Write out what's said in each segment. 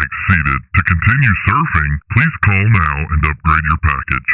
exceeded. To continue surfing, please call now and upgrade your package.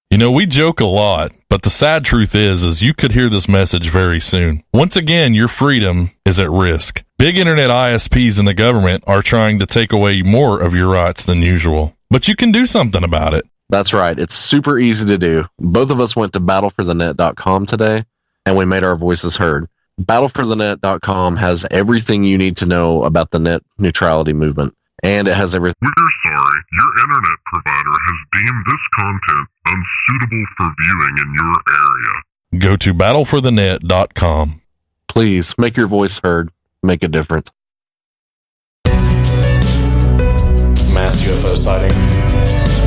You know, we joke a lot, but the sad truth is you could hear this message very soon. Once again, your freedom is at risk. Big internet ISPs and the government are trying to take away more of your rights than usual. But you can do something about it. That's right. It's super easy to do. Both of us went to battleforthenet.com today, and we made our voices heard. Battleforthenet.com has everything you need to know about the net neutrality movement, and it has everything. We're sorry, your internet provider has deemed this content unsuitable for viewing in your area. Go to battleforthenet.com. Please make your voice heard. Make a difference. Mass UFO sighting.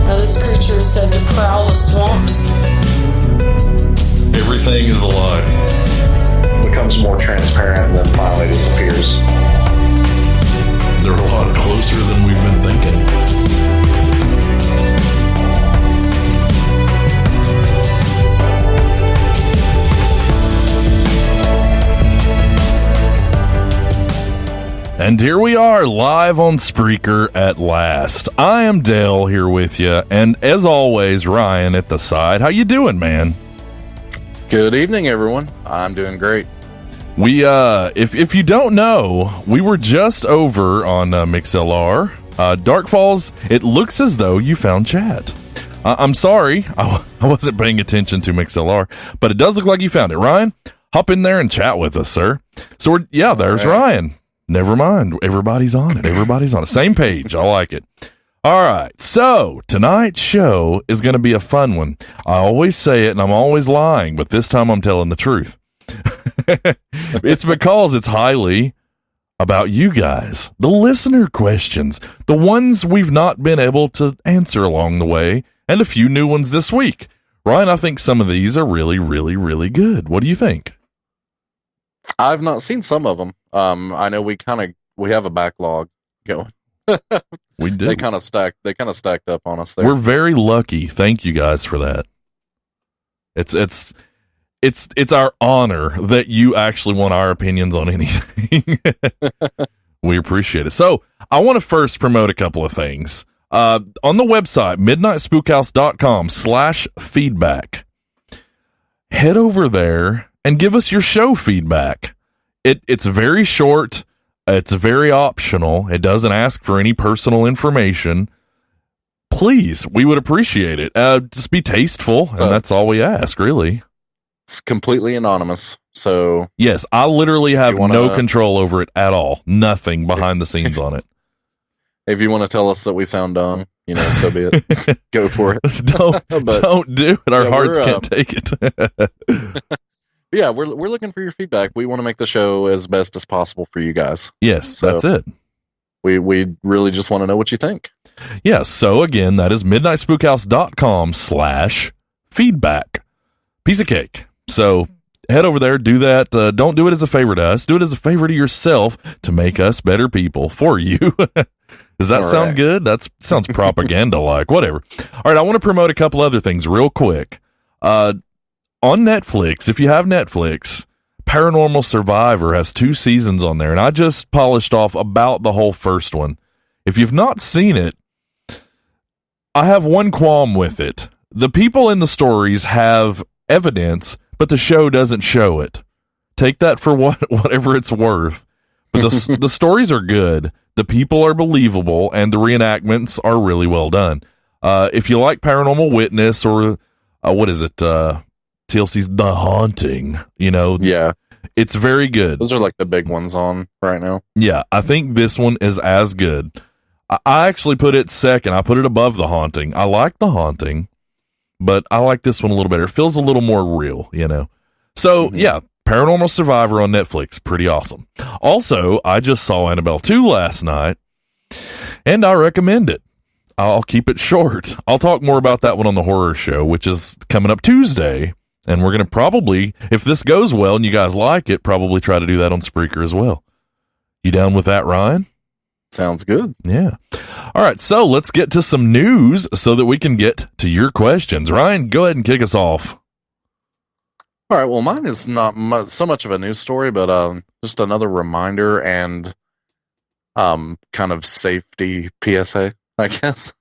Now this creature is said to prowl the swamps. Everything is a lie. Becomes more transparent and then finally disappears. They're a lot closer than we've been thinking. And here we are, live on Spreaker at last. I am Dale here with you, and as always, Ryan at the side. How you doing, man? Good evening, everyone. I'm doing great. We, if you don't know, we were just over on MixLR. Dark Falls, it looks as though you found chat. I'm sorry, I wasn't paying attention to MixLR, but it does look like you found it. Ryan, hop in there and chat with us, sir. So, there's Ryan. Never mind. Everybody's on it. Everybody's on it. Same page. I like it. All right. So tonight's show is going to be a fun one. I always say it and I'm always lying, but this time I'm telling the truth. It's because it's highly about you guys, the listener questions, the ones we've not been able to answer along the way, and a few new ones this week. Ryan, I think some of these are really, really, really good. What do you think? I've not seen some of them. I know we have a backlog going. We do. They kind of stacked up on us there. We're very lucky. Thank you guys for that. It's our honor that you actually want our opinions on anything. We appreciate it. So I want to first promote a couple of things. On the website, midnightspookhouse.com/feedback. Head over there and give us your show feedback. It's very short. It's very optional. It doesn't ask for any personal information. Please, we would appreciate it. Just be tasteful, and that's all we ask, really. It's completely anonymous. So yes, I literally have no control over it at all. Nothing behind the scenes on it. If you want to tell us that we sound dumb, so be it. Go for it. Don't do it. Our hearts can't take it. Yeah, we're looking for your feedback. We want to make the show as best as possible for you guys. Yes, so that's it. We really just want to know what you think. Yes, so again, that is midnightspookhouse.com/feedback. Piece of cake. So head over there, do that. Don't do it as a favor to us. Do it as a favor to yourself to make us better people for you. Does that sound good? That sounds propaganda-like. Whatever. All right, I want to promote a couple other things real quick. On Netflix, if you have Netflix, Paranormal Survivor has 2 seasons on there, and I just polished off about the whole first one. If you've not seen it, I have one qualm with it. The people in the stories have evidence, but the show doesn't show it. Take that for whatever it's worth. But the stories are good, the people are believable, and the reenactments are really well done. If you like Paranormal Witness or what is it? TLC's The Haunting, Yeah. It's very good. Those are like the big ones on right now. Yeah, I think this one is as good. I actually put it second. I put it above The Haunting. I like The Haunting, but I like this one a little better. It feels a little more real, So, yeah, Paranormal Survivor on Netflix. Pretty awesome. Also, I just saw Annabelle 2 last night, and I recommend it. I'll keep it short. I'll talk more about that one on the horror show, which is coming up Tuesday. And we're going to probably, if this goes well and you guys like it, probably try to do that on Spreaker as well. You down with that, Ryan? Sounds good. Yeah. All right, so let's get to some news so that we can get to your questions. Ryan, go ahead and kick us off. All right, well, mine is not so much of a news story, but just another reminder and kind of safety PSA, I guess.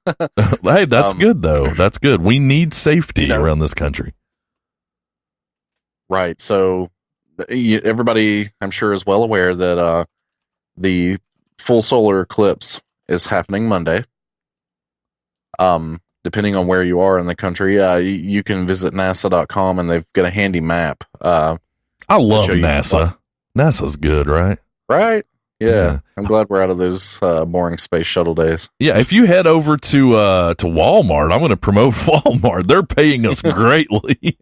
Hey, that's good though. That's good. We need safety around this country. Right. So everybody, I'm sure, is well aware that the full solar eclipse is happening Monday. Depending on where you are in the country, you can visit NASA.com and they've got a handy map. I love NASA. NASA's good, right? Right. Yeah. I'm glad we're out of those boring space shuttle days. Yeah, if you head over to Walmart, I'm going to promote Walmart. They're paying us greatly.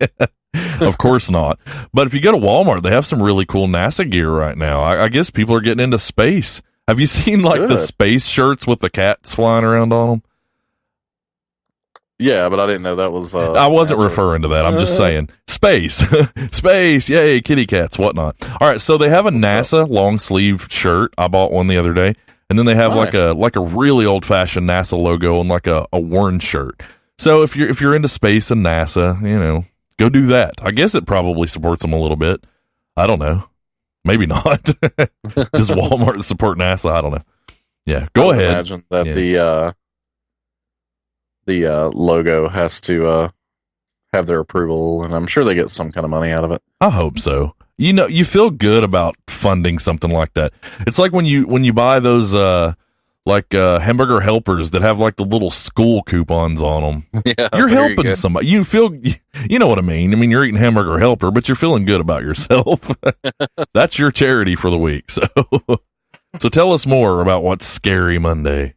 Of course not. But if you go to Walmart, they have some really cool NASA gear right now. I guess people are getting into space. Have you seen the space shirts with the cats flying around on them? Yeah, but I didn't know that was... I wasn't referring to that. I'm just saying space. Space. Yay, kitty cats, whatnot. All right, so they have a NASA long sleeve shirt. I bought one the other day. And then they have like a really old-fashioned NASA logo on like a worn shirt. So if you're into space and NASA, go do that. I guess it probably supports them a little bit. I don't know. Maybe not. Does Walmart support NASA? I don't know. Yeah, go ahead. Imagine that the logo has to have their approval, and I'm sure they get some kind of money out of it. I hope so. You feel good about funding something like that. It's like when you buy those hamburger helpers that have like the little school coupons on them. Yeah, you're helping somebody. You feel, you know what I mean? I mean, you're eating hamburger helper, but you're feeling good about yourself. That's your charity for the week. So tell us more about what's Scary Monday.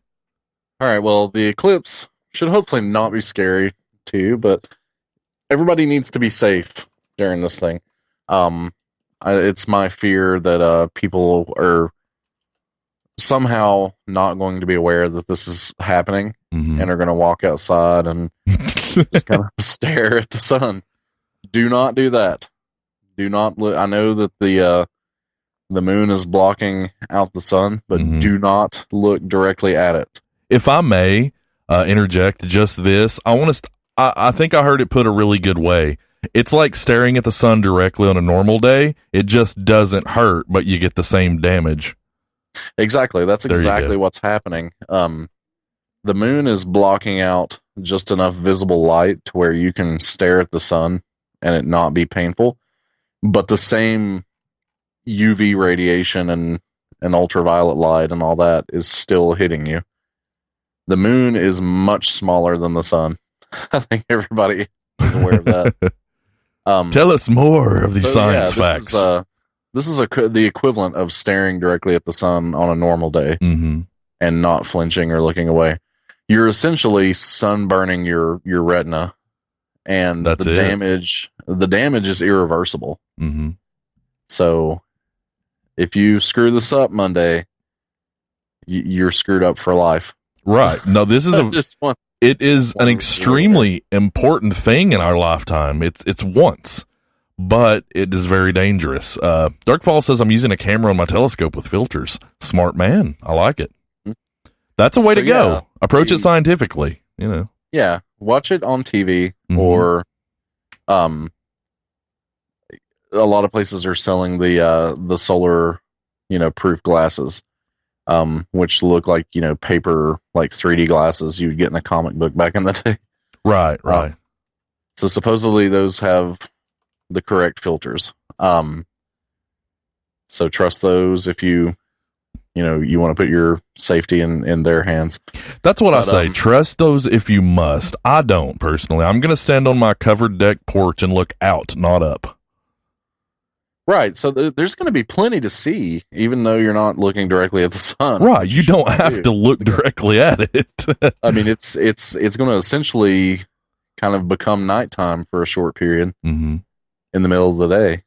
All right. Well, the eclipse should hopefully not be scary to you, but everybody needs to be safe during this thing. It's my fear that people are somehow not going to be aware that this is happening and are going to walk outside and just kind of stare at the sun. Do not do that. Do not look. I know that the moon is blocking out the sun, but do not look directly at it. If I may interject just this, I think I heard it put a really good way. It's like staring at the sun directly on a normal day. It just doesn't hurt, but you get the same damage. Exactly. That's exactly what's happening. The moon is blocking out just enough visible light to where you can stare at the sun and it not be painful. But the same UV radiation and ultraviolet light and all that is still hitting you. The moon is much smaller than the sun. I think everybody is aware of that. Tell us more of these science facts. This is the equivalent of staring directly at the sun on a normal day and not flinching or looking away. You're essentially sunburning your retina, and the damage is irreversible. So if you screw this up Monday, you're screwed up for life. Right. No, this is it is an extremely important thing in our lifetime. It's once, but it is very dangerous. Darkfall says I'm using a camera on my telescope with filters. Smart man. I like it. That's a way to go. Approach it scientifically, Yeah. Watch it on TV or a lot of places are selling the solar, proof glasses. Which look like, paper, like 3D glasses you'd get in a comic book back in the day. Right. So supposedly those have the correct filters. So trust those if you want to put your safety in their hands. That's what I say. Trust those if you must. I don't, personally. I'm going to stand on my covered deck porch and look out, not up. Right, so there's going to be plenty to see, even though you're not looking directly at the sun. Right, you don't have to look directly at it. I mean, it's going to essentially kind of become nighttime for a short period in the middle of the day,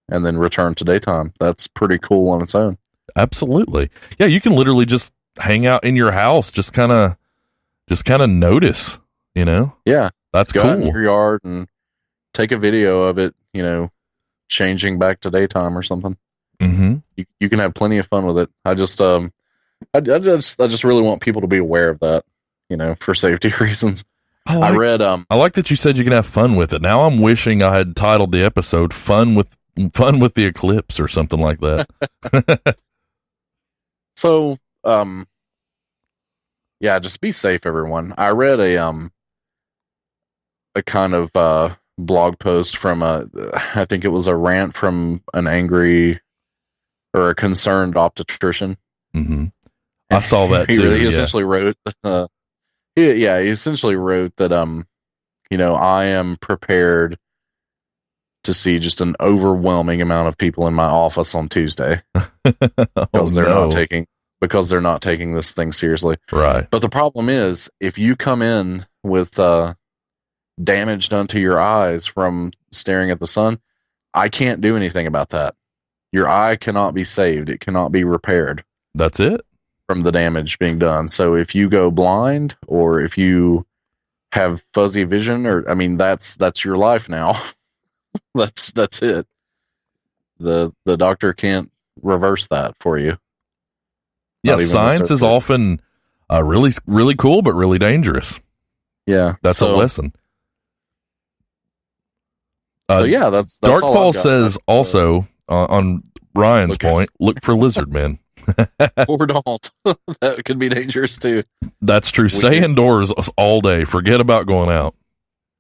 and then return to daytime. That's pretty cool on its own. Absolutely, yeah. You can literally just hang out in your house, just kind of notice. Yeah, that's go cool. out in your yard and take a video of it. Changing back to daytime or something. You can have plenty of fun with it. I just really want people to be aware of that, for safety reasons. I read I like that you said you can have fun with it. Now I'm wishing I had titled the episode fun with the eclipse or something like that. So, yeah, just be safe, everyone. I read a kind of blog post from I think it was a rant from an angry or a concerned obstetrician. Mm-hmm. I saw that too. He essentially wrote, he essentially wrote that, I am prepared to see just an overwhelming amount of people in my office on Tuesday because they're not taking this thing seriously. Right. But the problem is, if you come in with damage done to your eyes from staring at the sun, I can't do anything about that. Your eye cannot be saved. It cannot be repaired. That's it. From the damage being done. So if you go blind or if you have fuzzy vision, that's your life now. that's it. The doctor can't reverse that for you. Yeah, science is often really, really cool, but really dangerous. Yeah. That's a lesson. That's Darkfall says also on Ryan's point, look for lizard men. Or don't. That could be dangerous too. That's true. Stay indoors all day. Forget about going out.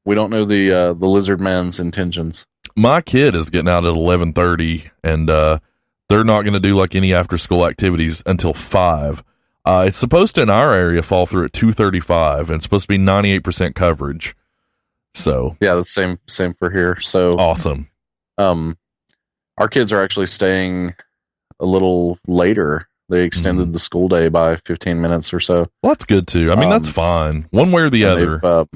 We don't know the lizard man's intentions. My kid is getting out at 11:30, and they're not going to do like any after school activities until 5. It's supposed to in our area fall through at 2:35, and it's supposed to be 98% coverage. So yeah, the same for here. So awesome. Our kids are actually staying a little later. They extended the school day by 15 minutes or so. Well, that's good too. I mean, that's fine. One way or the other.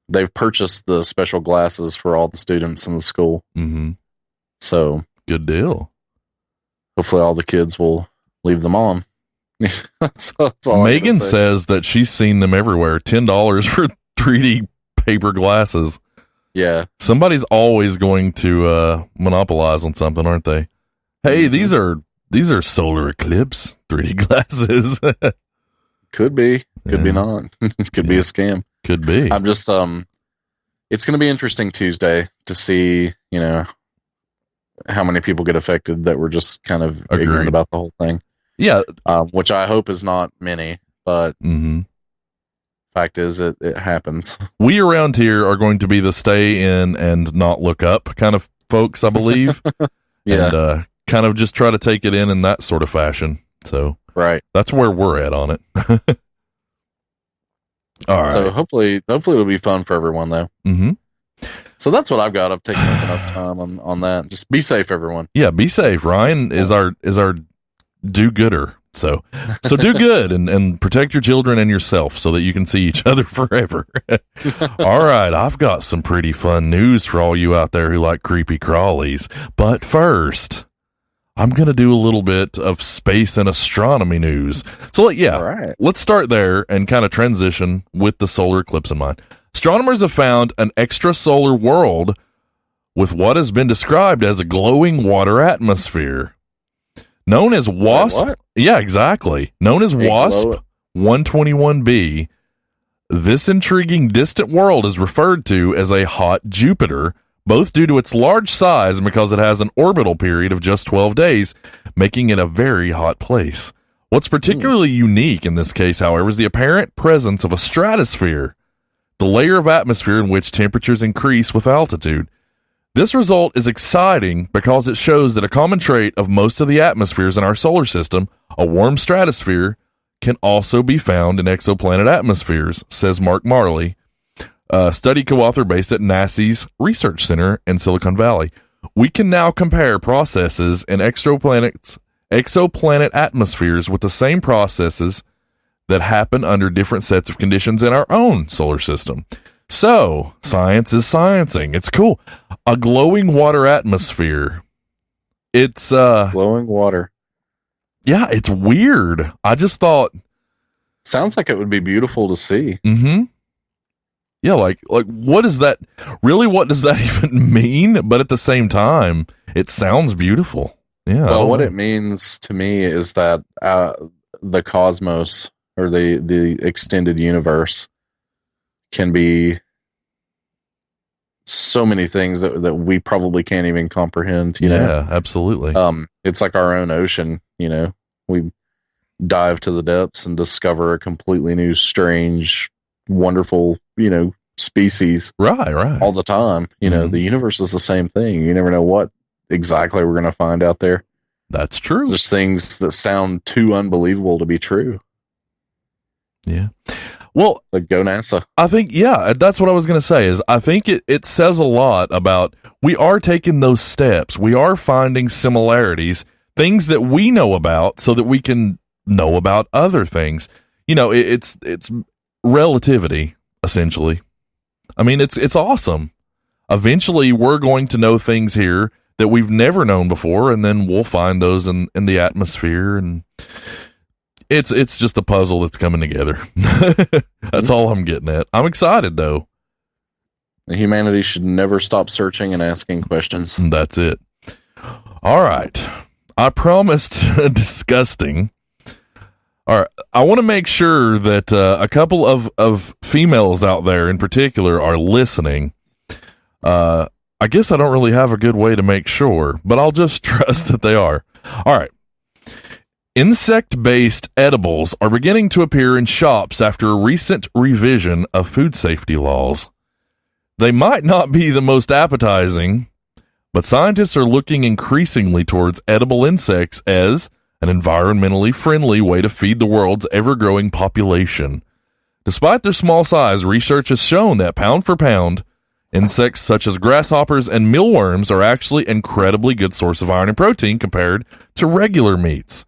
They've purchased the special glasses for all the students in the school. Mm-hmm. So good deal. Hopefully all the kids will leave them on. that's all Megan says that she's seen them everywhere. $10 for 3D paper glasses. Yeah. Somebody's always going to monopolize on something, aren't they? Hey, these are solar eclipse 3D glasses. Could be not. Could be a scam. Could be. I'm just it's going to be interesting Tuesday to see, how many people get affected that were just kind of ignorant about the whole thing. Yeah. Which I hope is not many, but fact is it happens. We around here are going to be the stay in and not look up kind of folks, I believe. Yeah. And kind of just try to take it in that sort of fashion. So right. That's where we're at on it. All right. So hopefully it'll be fun for everyone though. Mm-hmm. So that's what I've got. I've taken up enough time on that. Just be safe, everyone. Yeah, be safe. Ryan is our do-gooder. So do good and protect your children and yourself so that you can see each other forever. All right, I've got some pretty fun news for all you out there who like creepy crawlies. But first, I'm going to do a little bit of space and astronomy news. So, let's start there and kind of transition with the solar eclipse in mind. Astronomers have found an extrasolar world with what has been described as a glowing water atmosphere. Known as WASP. What? Yeah, exactly. Known as WASP 121b, this intriguing distant world is referred to as a hot Jupiter, both due to its large size and because it has an orbital period of just 12 days, making it a very hot place. What's particularly unique in this case, however, is the apparent presence of a stratosphere, the layer of atmosphere in which temperatures increase with altitude. This result is exciting because it shows that a common trait of most of the atmospheres in our solar system, a warm stratosphere, can also be found in exoplanet atmospheres, says Mark Marley, a study co-author based at NASA's Research Center in Silicon Valley. We can now compare processes in exoplanet atmospheres with the same processes that happen under different sets of conditions in our own solar system. So, science is sciencing. It's cool. A glowing water atmosphere. It's glowing water. Yeah, it's weird. I just thought sounds like it would be beautiful to see. Mm-hmm. Yeah, like what is that? Really, what does that even mean? But at the same time, it sounds beautiful. Yeah. Well, what it means to me is that the cosmos or the extended universe can be so many things that we probably can't even comprehend. You know? Yeah, absolutely. It's like our own ocean. You know, dive to the depths and discover a completely new, strange, wonderful, species Right. all the time. The universe is the same thing. You never know what exactly we're going to find out there. That's true. There's things that sound too unbelievable to be true. Yeah. Well, Like, go NASA. I think, yeah, that's what I was going to say is I think it says a lot about we are taking those steps. We are finding similarities, things that we know about so that we can know about other things. It's relativity, essentially. I mean, it's awesome. Eventually, we're going to know things here that we've never known before, and then we'll find those in the atmosphere, and it's just a puzzle that's coming together. That's all I'm getting at. I'm excited, though. Humanity should never stop searching and asking questions. That's it. All right. I promised disgusting. All right. I want to make sure that a couple of females out there in particular are listening. I guess I don't really have a good way to make sure, but I'll just trust that they are. All right. Insect-based edibles are beginning to appear in shops after a recent revision of food safety laws. They might not be the most appetizing, but scientists are looking increasingly towards edible insects as an environmentally friendly way to feed the world's ever-growing population. Despite their small size, research has shown that pound for pound, insects such as grasshoppers and mealworms are actually an incredibly good source of iron and protein compared to regular meats.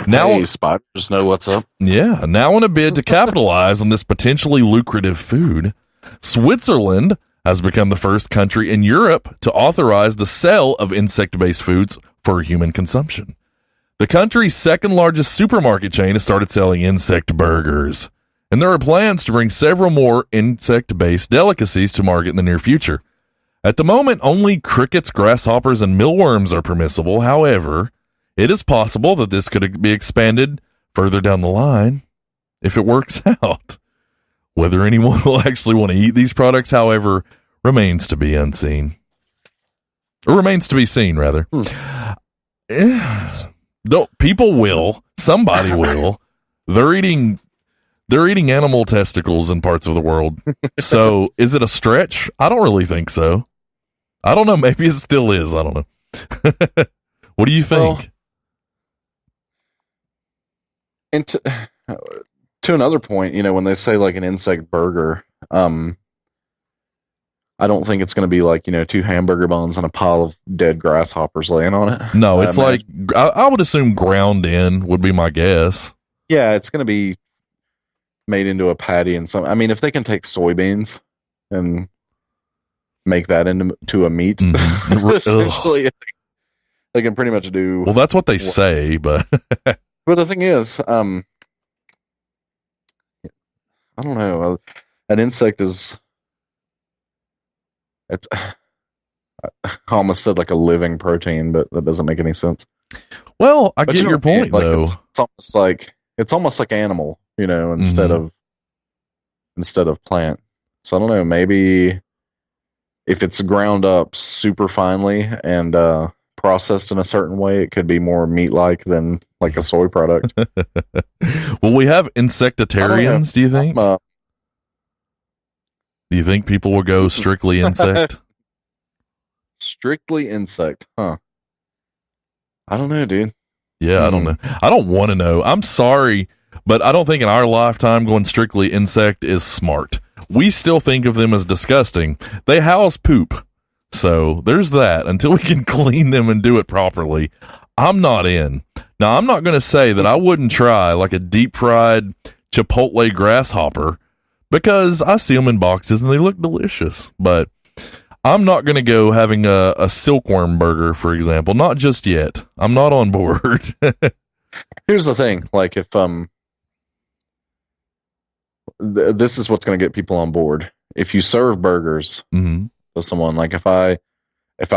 Now, Hey, spiders know what's up. yeah, now in a bid to capitalize on this potentially lucrative food, Switzerland has become the first country in Europe to authorize the sale of insect-based foods for human consumption. The country's second largest supermarket chain has started selling insect burgers, and there are plans to bring several more insect-based delicacies to market in the near future. At the moment, only crickets, grasshoppers, and mealworms are permissible. However, it is possible that this could be expanded further down the line if it works out. Whether anyone will actually want to eat these products, however, remains to be unseen. Or remains to be seen, rather. Though people will. Somebody will. They're eating animal testicles in parts of the world. So is it a stretch? I don't really think so. I don't know. Maybe it still is. I don't know. What do you think? Well, and to another point, when they say like an insect burger, I don't think it's going to be like, 2 hamburger buns and a pile of dead grasshoppers laying on it. No, it's like, I would assume ground in would be my guess. Yeah, it's going to be made into a patty and some. I mean, if they can take soybeans and make that into a meat, essentially, they can pretty much do. Well, that's what they say, but But the thing is, I don't know. An insect is. I almost said like a living protein, but that doesn't make any sense. Well, I But get your point, like, though. It's almost like animal, instead of plant. So I don't know. Maybe if it's ground up super finely and processed in a certain way, it could be more meat-like than like a soy product. Will we have insectarians? Do you think? Do you think people will go strictly insect? Strictly insect, huh? I don't know, dude. Yeah, I don't know. I don't want to know. I'm sorry, but I don't think in our lifetime going strictly insect is smart. We still think of them as disgusting. They house poop. So there's that. Until we can clean them and do it properly, I'm not in. Now, I'm not going to say that I wouldn't try like a deep fried Chipotle grasshopper because I see them in boxes and they look delicious. But I'm not going to go having a silkworm burger, for example. Not just yet. I'm not on board. Here's the thing. Like if this is what's going to get people on board. If you serve burgers Mm-hmm. to someone, like if I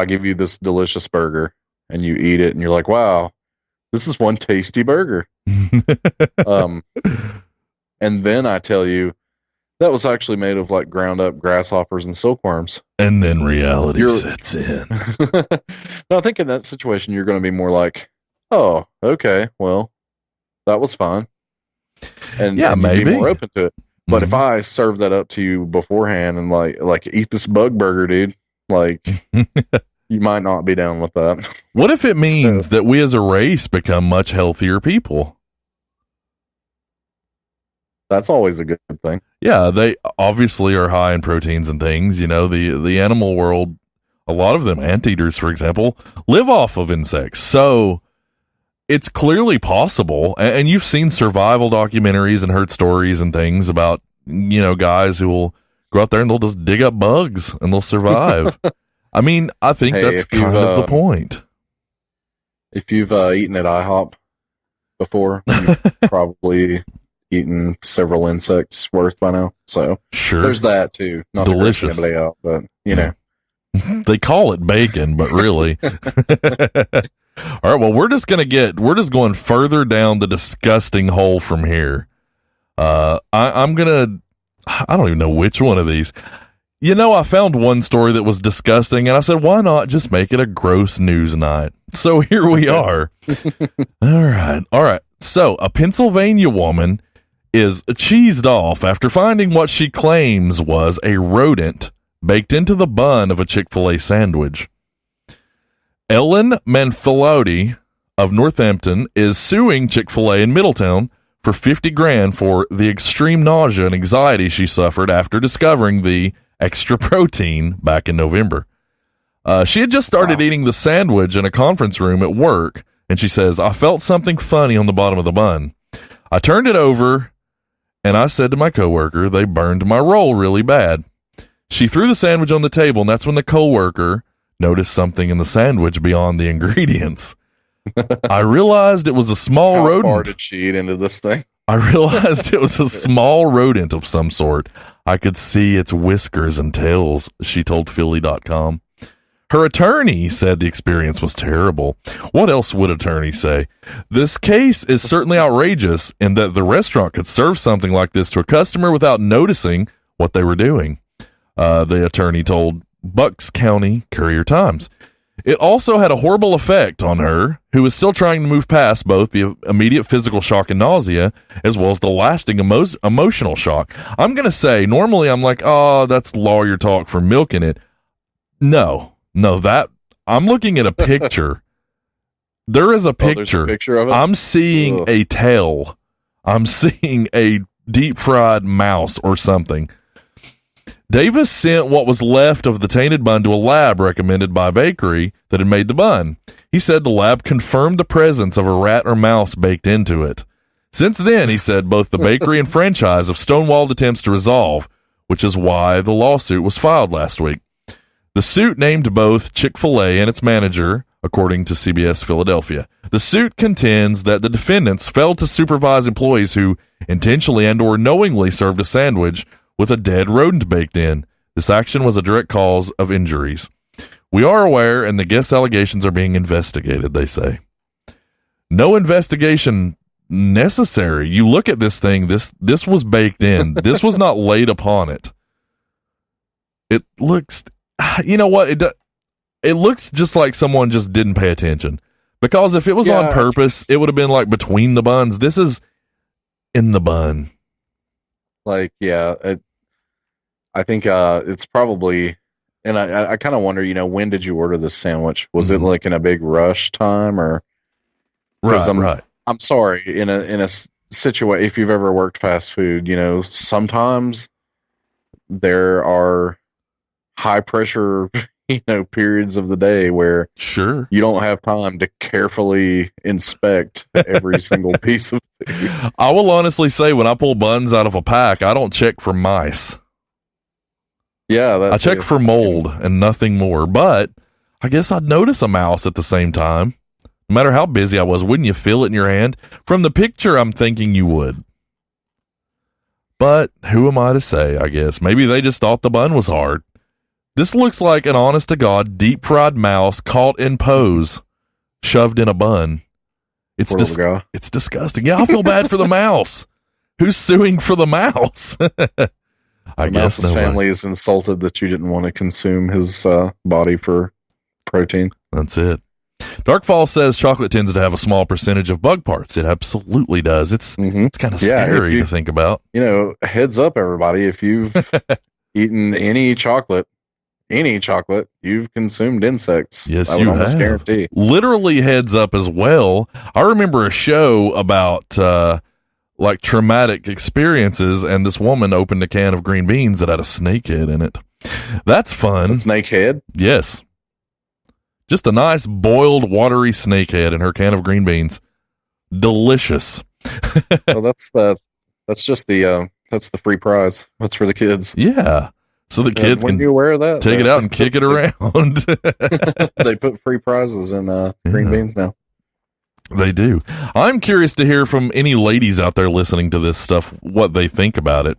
give you this delicious burger and you eat it and you're like, wow, this is one tasty burger. And then I tell you that was actually made of like ground up grasshoppers and silkworms. And then reality sets in. No, I think in that situation, you're going to be more like, oh, okay, well, that was fine. And yeah, and you'd maybe be more open to it. But Mhm. if I serve that up to you beforehand and like eat this bug burger, dude, like you might not be down with that. What if it means that we as a race become much healthier people? That's always a good thing. Yeah, they obviously are high in proteins and things. You know, the animal world, a lot of them, anteaters, for example, live off of insects. So it's clearly possible. And you've seen survival documentaries and heard stories and things about, you know, guys who will go out there and they'll just dig up bugs and they'll survive. I mean, I think Hey, that's if you've, kind of the point. If you've eaten at IHOP before, you've probably eaten several insects worth by now. So Sure. there's that too. Not Delicious. to gross anybody out, but you know. They call it bacon, but really. All right, well, we're just going further down the disgusting hole from here. I don't even know which one of these. You know, I found one story that was disgusting, and I said, why not just make it a gross news night? So here we are. All right. So a Pennsylvania woman is cheesed off after finding what she claims was a rodent baked into the bun of a Chick-fil-A sandwich. Ellen Manfilotti of Northampton is suing Chick-fil-A in Middletown for $50,000 for the extreme nausea and anxiety she suffered after discovering the extra protein back in November. She had just started eating the sandwich in a conference room at work, and she says, I felt something funny on the bottom of the bun. I turned it over, and I said to my coworker, they burned my roll really bad. She threw the sandwich on the table, and that's when the coworker noticed something in the sandwich beyond the ingredients. I realized it was a small How rodent. far did she eat into this thing? I realized it was a small rodent of some sort. I could see its whiskers and tails, she told Philly.com. Her attorney said the experience was terrible. What else would attorneys say? This case is certainly outrageous in that the restaurant could serve something like this to a customer without noticing what they were doing, the attorney told Bucks County Courier-Times. It also had a horrible effect on her, who was still trying to move past both the immediate physical shock and nausea, as well as the lasting emotional shock. I'm going to say, normally I'm like, oh, that's lawyer talk for milking it. No, that I'm looking at a picture. There is a there's picture. a picture of it? I'm seeing Ugh. a tail. I'm seeing a deep fried mouse or something. Davis sent what was left of the tainted bun to a lab recommended by a bakery that had made the bun. He said the lab confirmed the presence of a rat or mouse baked into it. Since then, he said both the bakery and franchise have stonewalled attempts to resolve, which is why the lawsuit was filed last week. The suit named both Chick-fil-A and its manager, according to CBS Philadelphia. The suit contends that the defendants failed to supervise employees who intentionally and or knowingly served a sandwich with a dead rodent baked in. This action was a direct cause of injuries. We are aware, and the guest allegations are being investigated, they say. No investigation necessary. You look at this thing, this was baked in. This was not laid upon it. It looks, you know what? It looks just like someone just didn't pay attention. Because if it was on purpose, it would have been like between the buns. This is in the bun. Like, yeah, I think it's probably, and I kind of wonder, when did you order this sandwich? Was it like in a big rush time or? Right. I'm sorry, in a situation, if you've ever worked fast food, sometimes there are high pressure, periods of the day where sure you don't have time to carefully inspect every single piece of food. I will honestly say, when I pull buns out of a pack, I don't check for mice. Yeah, I check for mold and nothing more. But I guess I'd notice a mouse at the same time. No matter how busy I was, wouldn't you feel it in your hand? From the picture, I'm thinking you would. But who am I to say, I guess? Maybe they just thought the bun was hard. This looks like an honest-to-God deep-fried mouse caught in pose, shoved in a bun. It's disgusting. Yeah, I feel bad for the mouse. Who's suing for the mouse? I guess his family is insulted that you didn't want to consume his body for protein. That's it. Dark Falls says chocolate tends to have a small percentage of bug parts. It absolutely does. It's kind of scary to think about. Heads up, everybody. If you've eaten any chocolate, you've consumed insects. Yes, I you would almost have. guarantee. Literally heads up as well. I remember a show about like traumatic experiences, and this woman opened a can of green beans that had a snake head in it. That's fun. A snake head? Yes. Just a nice boiled watery snake head in her can of green beans. Delicious. Well, that's the free prize. That's for the kids. Yeah. So the kids when can you aware of that? take it out and kick it around. They put free prizes in green beans now. They do. I'm curious to hear from any ladies out there listening to this stuff, what they think about it.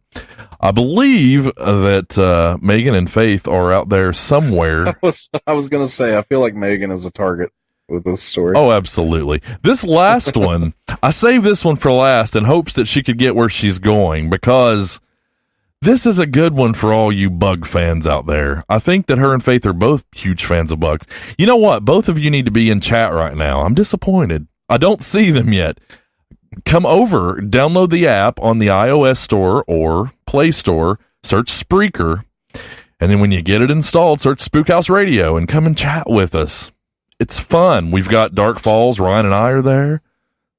I believe that Megan and Faith are out there somewhere. I was going to say, I feel like Megan is a target with this story. Oh, absolutely. This last one, I saved this one for last in hopes that she could get where she's going, because this is a good one for all you bug fans out there. I think that her and Faith are both huge fans of bugs. You know what? Both of you need to be in chat right now. I'm disappointed. I don't see them yet. Come over, download the app on the iOS store or Play Store, search Spreaker, and then when you get it installed, search Spookhouse Radio and come and chat with us. It's fun. We've got Dark Falls. Ryan and I are there.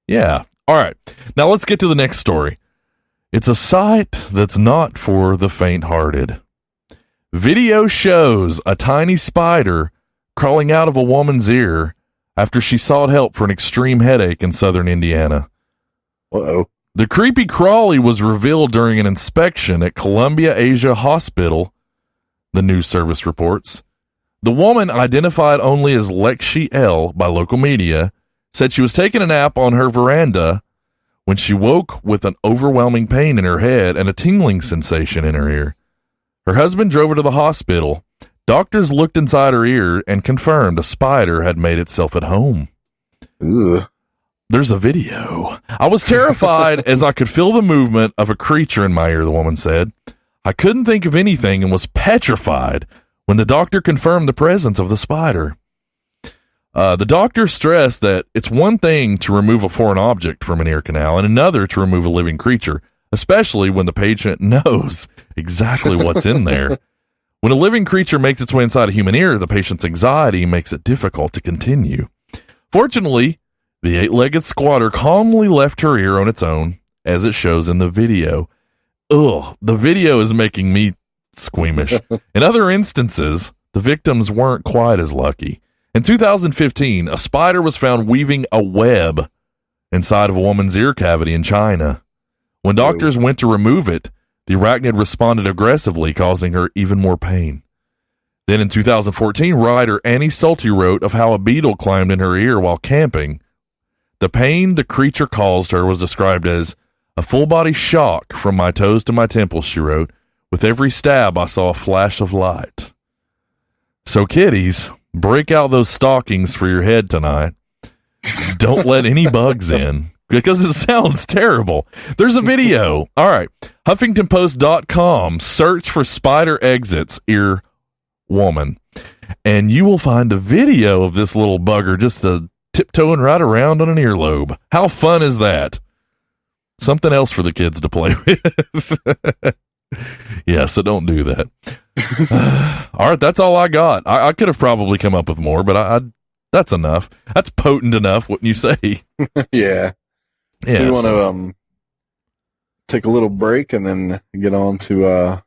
Yeah. All right. Now let's get to the next story. It's a sight that's not for the faint-hearted. Video shows a tiny spider crawling out of a woman's ear after she sought help for an extreme headache in southern Indiana. Uh-oh. The creepy crawly was revealed during an inspection at Columbia Asia Hospital, the news service reports. The woman, identified only as Lexi L. by local media, said she was taking a nap on her veranda when she woke with an overwhelming pain in her head and a tingling sensation in her ear. Her husband drove her to the hospital. Doctors looked inside her ear and confirmed a spider had made itself at home. Ugh. There's a video. I was terrified as I could feel the movement of a creature in my ear, the woman said. I couldn't think of anything and was petrified when the doctor confirmed the presence of the spider. The doctor stressed that it's one thing to remove a foreign object from an ear canal and another to remove a living creature, especially when the patient knows exactly what's in there. When a living creature makes its way inside a human ear, the patient's anxiety makes it difficult to continue. Fortunately, the eight-legged squatter calmly left her ear on its own, as it shows in the video. Ugh, the video is making me squeamish. In other instances, the victims weren't quite as lucky. In 2015, a spider was found weaving a web inside of a woman's ear cavity in China. When doctors went to remove it, the arachnid responded aggressively, causing her even more pain. Then in 2014, writer Annie Sulte wrote of how a beetle climbed in her ear while camping. The pain the creature caused her was described as a full-body shock from my toes to my temples, she wrote. With every stab, I saw a flash of light. So, kiddies, break out those stockings for your head tonight. Don't let any bugs in, because it sounds terrible. There's a video. All right. HuffingtonPost.com. Search for spider exits ear woman, and you will find a video of this little bugger just tiptoeing right around on an earlobe. How fun is that? Something else for the kids to play with. Yeah, so don't do that. All right, that's all I got. I could have probably come up with more, but that's enough. That's potent enough, wouldn't you say? Yeah. So you want to take a little break and then get on to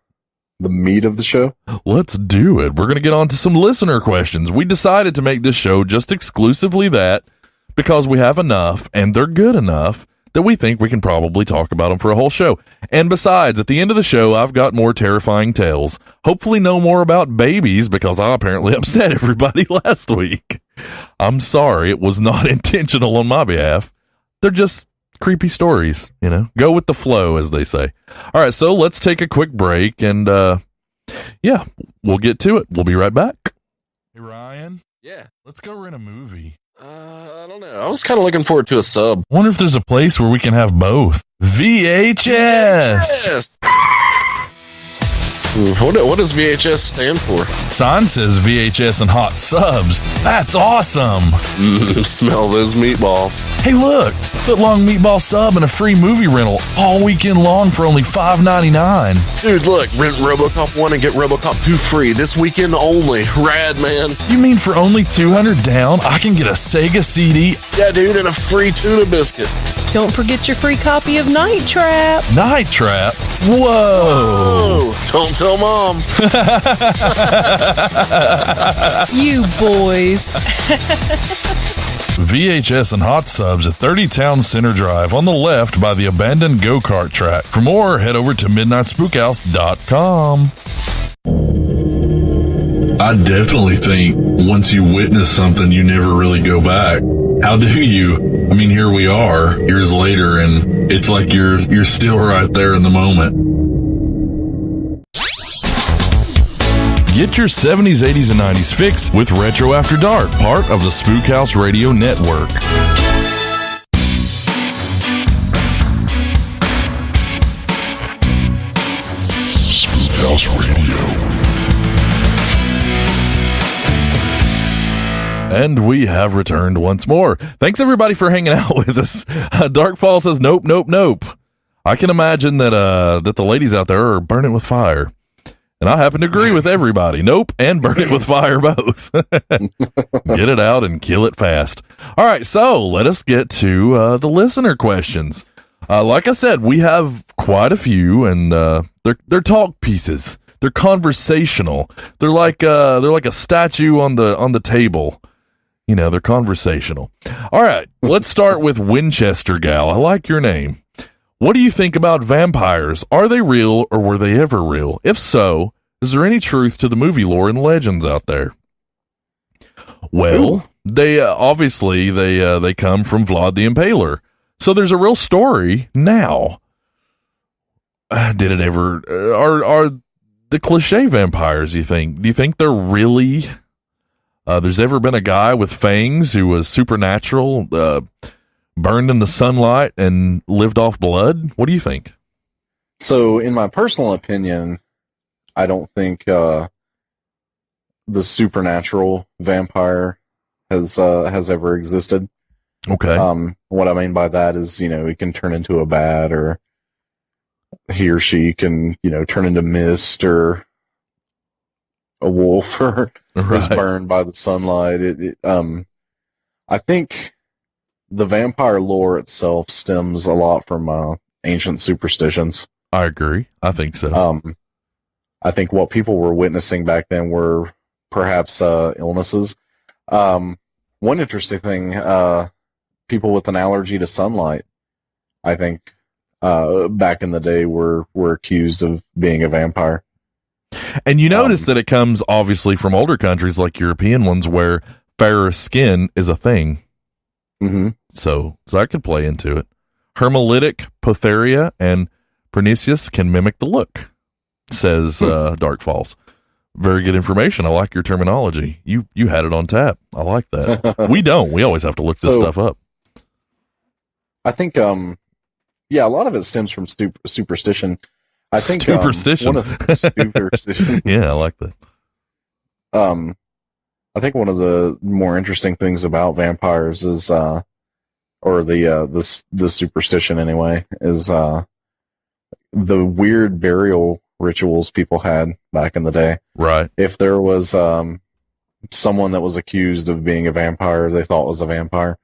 the meat of the show? Let's do it. We're going to get on to some listener questions. We decided to make this show just exclusively that because we have enough and they're good enough that we think we can probably talk about them for a whole show. And besides, at the end of the show, I've got more terrifying tales. Hopefully no more about babies because I apparently upset everybody last week. I'm sorry. It was not intentional on my behalf. They're just creepy stories, you know. Go with the flow, as they say. All right, so let's take a quick break and, yeah, we'll get to it. We'll be right back. Hey, Ryan. Yeah. Let's go rent a movie. I don't know. I was kind of looking forward to a sub. Wonder if there's a place where we can have both. VHS! What does VHS stand for? Sign says VHS and hot subs. That's awesome. Smell those meatballs. Hey, look, foot-long meatball sub and a free movie rental all weekend long for only $5.99. Dude, look, rent RoboCop 1 and get RoboCop 2 free this weekend only. Rad, man. You mean for only $200 down, I can get a Sega CD? Yeah, dude, and a free tuna biscuit. Don't forget your free copy of Night Trap. Night Trap? Whoa. Oh, don't tell Mom. You boys. VHS and hot subs at 30 Town Center Drive on the left by the abandoned go-kart track. For more, head over to midnightspookhouse.com. I definitely think once you witness something, you never really go back. How do you? I mean, here we are years later, and it's like you're still right there in the moment. Get your 70s, 80s, and 90s fix with Retro After Dark, part of the Spook House Radio Network. Spook House Radio. And we have returned once more. Thanks everybody for hanging out with us. Darkfall says nope, nope, nope. I can imagine that that the ladies out there are burning with fire. And I happen to agree with everybody. Nope, and burn it with fire both. Get it out and kill it fast. All right, so let us get to the listener questions. Like I said, we have quite a few, and they're talk pieces. They're conversational. They're like a statue on the table. You know, they're conversational. All right, let's start with Winchester Gal. I like your name. What do you think about vampires? Are they real or were they ever real? If so, is there any truth to the movie lore and legends out there? Well, they obviously they come from Vlad the Impaler. So there's a real story now. Did it ever are the cliche vampires, you think? Do you think they're really there's ever been a guy with fangs who was supernatural, burned in the sunlight and lived off blood? What do you think? So, in my personal opinion, I don't think the supernatural vampire has ever existed. Okay. What I mean by that is, he can turn into a bat, or he or she can, turn into mist or a wolf, or is burned by the sunlight. I think the vampire lore itself stems a lot from ancient superstitions. I agree. I think so. I think what people were witnessing back then were perhaps illnesses. One interesting thing, people with an allergy to sunlight, I think, back in the day were accused of being a vampire. And you notice that it comes obviously from older countries like European ones where fairer skin is a thing. Mm-hmm. So that could play into it. Hermolytic, Potheria, and Pernicious can mimic the look, says Dark Falls. Very good information. I like your terminology. You had it on tap. I like that. We don't. We always have to look this stuff up. I think, a lot of it stems from superstition. I think superstition. Superstition. Yeah, I like that. I think one of the more interesting things about vampires is, or the superstition anyway, is the weird burial rituals people had back in the day. Right. If there was someone that was accused of being a vampire, they thought was a vampire,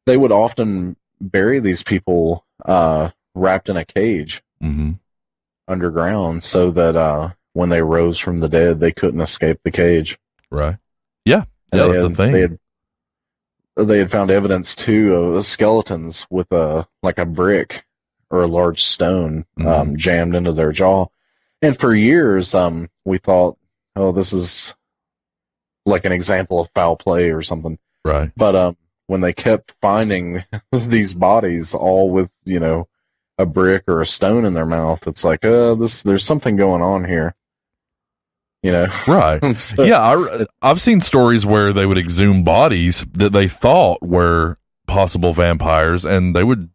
they would often bury these people wrapped in a cage underground, so that when they rose from the dead, they couldn't escape the cage. Right. Yeah. Yeah, that's a thing. They had found evidence too of skeletons with a brick or a large stone jammed into their jaw. And for years, we thought, oh, this is like an example of foul play or something. Right. But when they kept finding these bodies all with, a brick or a stone in their mouth, it's like, there's something going on here. Right. So, yeah, I've seen stories where they would exhume bodies that they thought were possible vampires, and they would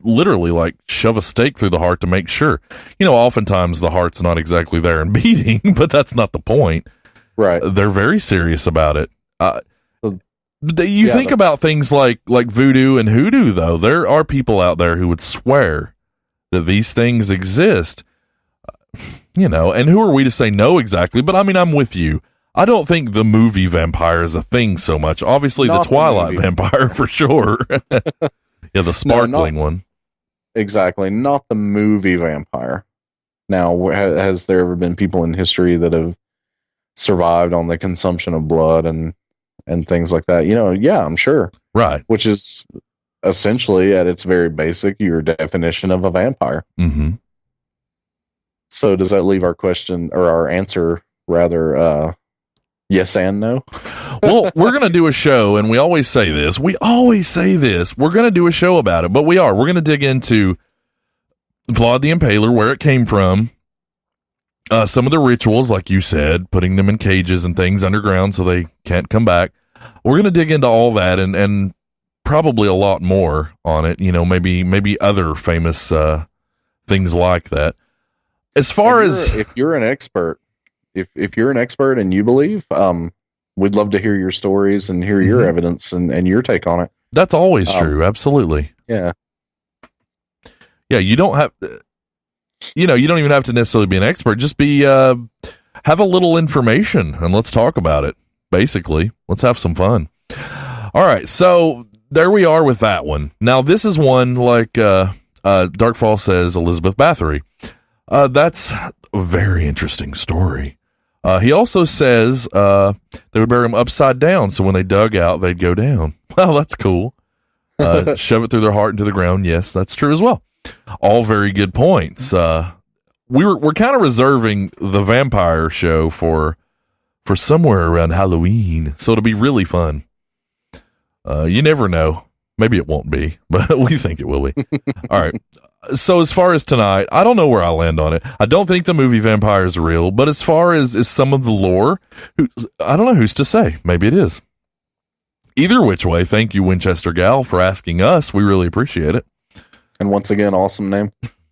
literally like shove a stake through the heart to make sure. Oftentimes the heart's not exactly there and beating, but that's not the point. Right. They're very serious about it. You Yeah, think about things like voodoo and hoodoo, though. There are people out there who would swear that these things exist, and who are we to say no exactly? But I mean, I'm with you. I don't think the movie vampire is a thing so much. Obviously, Not the Twilight movie. vampire for sure. Yeah, the sparkling one. Exactly. Not the movie vampire. Now, has there ever been people in history that have survived on the consumption of blood and things like that? Yeah, I'm sure. Right. Which is essentially, at its very basic, your definition of a vampire. Mm-hmm. So does that leave our question, or our answer rather, yes and no? Well, we're going to do a show, and we always say this. We're going to do a show about it, but we're going to dig into Vlad the Impaler, where it came from, some of the rituals, like you said, putting them in cages and things underground so they can't come back. We're going to dig into all that and probably a lot more on it, maybe other famous things like that. As far as if you're an expert, if you're an expert and you believe, we'd love to hear your stories and hear your evidence and your take on it. That's always true. Absolutely. Yeah. Yeah. You don't have, you don't even have to necessarily be an expert. Just have a little information and let's talk about it. Basically, let's have some fun. All right. So there we are with that one. Now, this is one like, Darkfall says Elizabeth Bathory. That's a very interesting story. He also says they would bury them upside down, so when they dug out, they'd go down. Well, that's cool. Shove it through their heart into the ground. Yes, that's true as well. All very good points. We're kind of reserving the vampire show for somewhere around Halloween, so it'll be really fun. You never know. Maybe it won't be, but we think it will be. All right. So as far as tonight, I don't know where I land on it. I don't think the movie vampire is real, but as far as some of the lore, I don't know who's to say. Maybe it is. Either which way, thank you, Winchester Gal, for asking us. We really appreciate it. And once again, awesome name.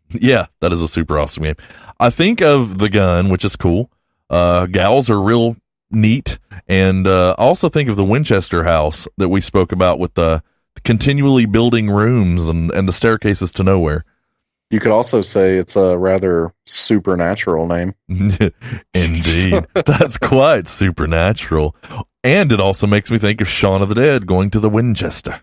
Yeah, that is a super awesome game. I think of the gun, which is cool. Gals are real neat. And I also think of the Winchester house that we spoke about with the continually building rooms and the staircases to nowhere. You could also say it's a rather supernatural name. Indeed. That's quite supernatural. And it also makes me think of Shaun of the Dead going to the Winchester.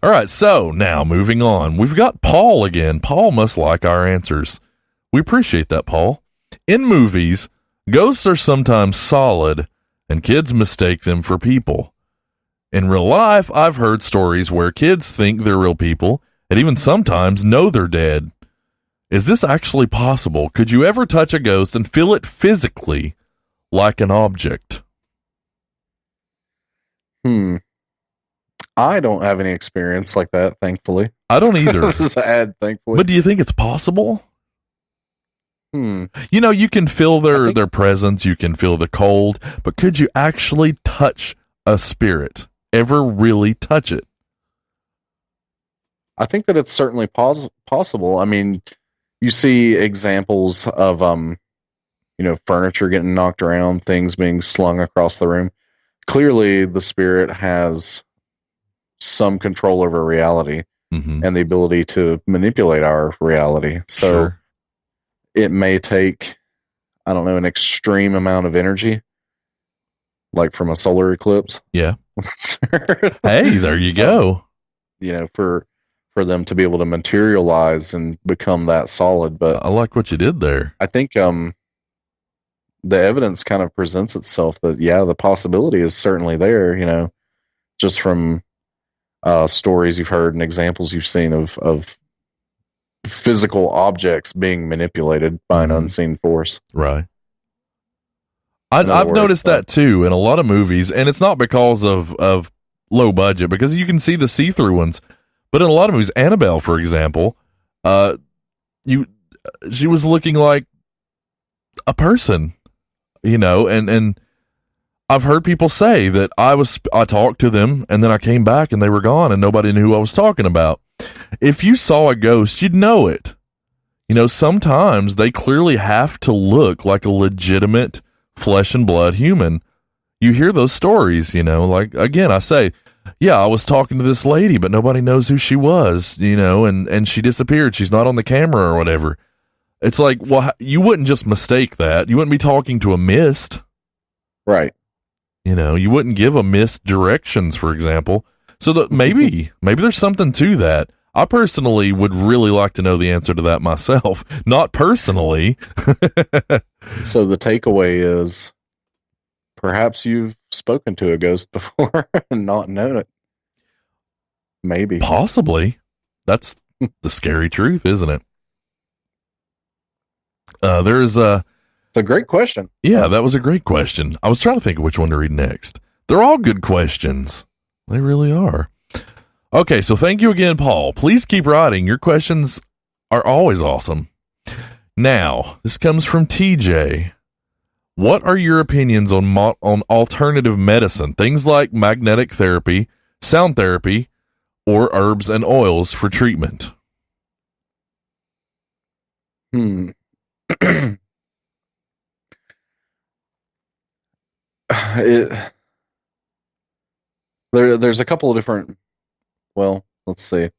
All right, so now moving on. We've got Paul again. Paul must like our answers. We appreciate that, Paul. In movies, ghosts are sometimes solid, and kids mistake them for people. In real life, I've heard stories where kids think they're real people and even sometimes know they're dead. Is this actually possible? Could you ever touch a ghost and feel it physically like an object? I don't have any experience like that, thankfully. I don't either. Sad, thankfully. But do you think it's possible? You can feel their presence, you can feel the cold, but could you actually touch a spirit? Ever really touch it? I think that it's certainly possible. I mean, you see examples of furniture getting knocked around, things being slung across the room. Clearly, the spirit has some control over reality and the ability to manipulate our reality. So Sure. It may take, I don't know, an extreme amount of energy, like from a solar eclipse. Yeah. Hey, there you go. For them to be able to materialize and become that solid. But I like what you did there. I think the evidence kind of presents itself that, yeah, the possibility is certainly there, just from stories you've heard and examples you've seen of physical objects being manipulated by an unseen force. Right. I've noticed that too in a lot of movies, and it's not because of low budget, because you can see the see-through ones. But in a lot of movies, Annabelle, for example, she was looking like a person, and I've heard people say that I talked to them and then I came back and they were gone and nobody knew who I was talking about. if you saw a ghost, you'd know it. You know, sometimes they clearly have to look like a legitimate flesh and blood human. You hear those stories, you know, like, again, I say, yeah, I was talking to this lady, but nobody knows who she was, you know, and she disappeared. She's not on the camera or whatever. It's like, well, you wouldn't just mistake that. You wouldn't be talking to a mist. Right. You know, you wouldn't give a mist directions, for example. So that maybe there's something to that. I personally would really like to know the answer to that myself. Not personally. So the takeaway is perhaps you've spoken to a ghost before and not known it. Maybe. Possibly. That's the scary truth, isn't it? It's a great question. Yeah, that was a great question. I was trying to think of which one to read next. They're all good questions. They really are. Okay, so thank you again, Paul. Please keep writing. Your questions are always awesome. Now, this comes from TJ. What are your opinions on alternative medicine? Things like magnetic therapy, sound therapy, or herbs and oils for treatment? There's a couple of different. Well, let's see.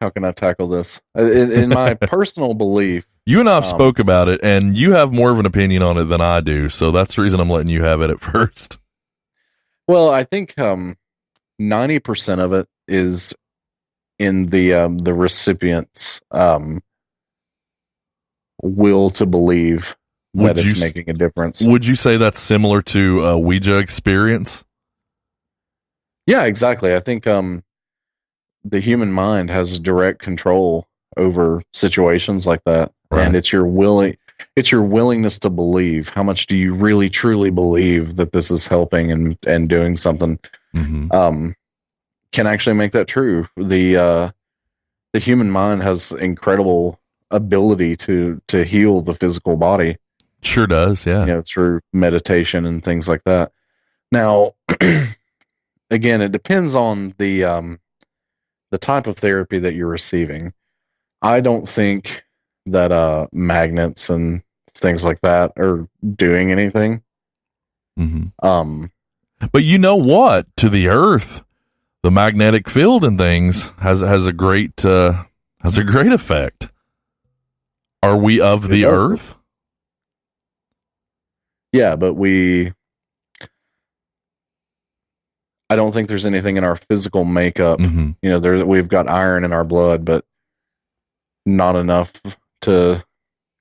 How can I tackle this? In my personal belief, you and I have spoke about it, and you have more of an opinion on it than I do, so that's the reason I'm letting you have it at first. Well, I think 90% of it is in the recipient's will to believe that it's making a difference. Would you say that's similar to a Ouija experience? Yeah, exactly. I think the human mind has direct control over situations like that, right. And it's your willingness to believe. How much do you really truly believe that this is helping and doing something? Mm-hmm. Can actually make that true. The human mind has incredible ability to heal the physical body. Sure does, yeah. You know, through meditation and things like that. Now, again, it depends on the type of therapy that you're receiving. I don't think that magnets and things like that are doing anything. Mm-hmm. But you know what? To the Earth, the magnetic field and things has a great effect. Are we of the Earth? Yeah, but I don't think there's anything in our physical makeup. Mm-hmm. You know, we've got iron in our blood, but not enough to,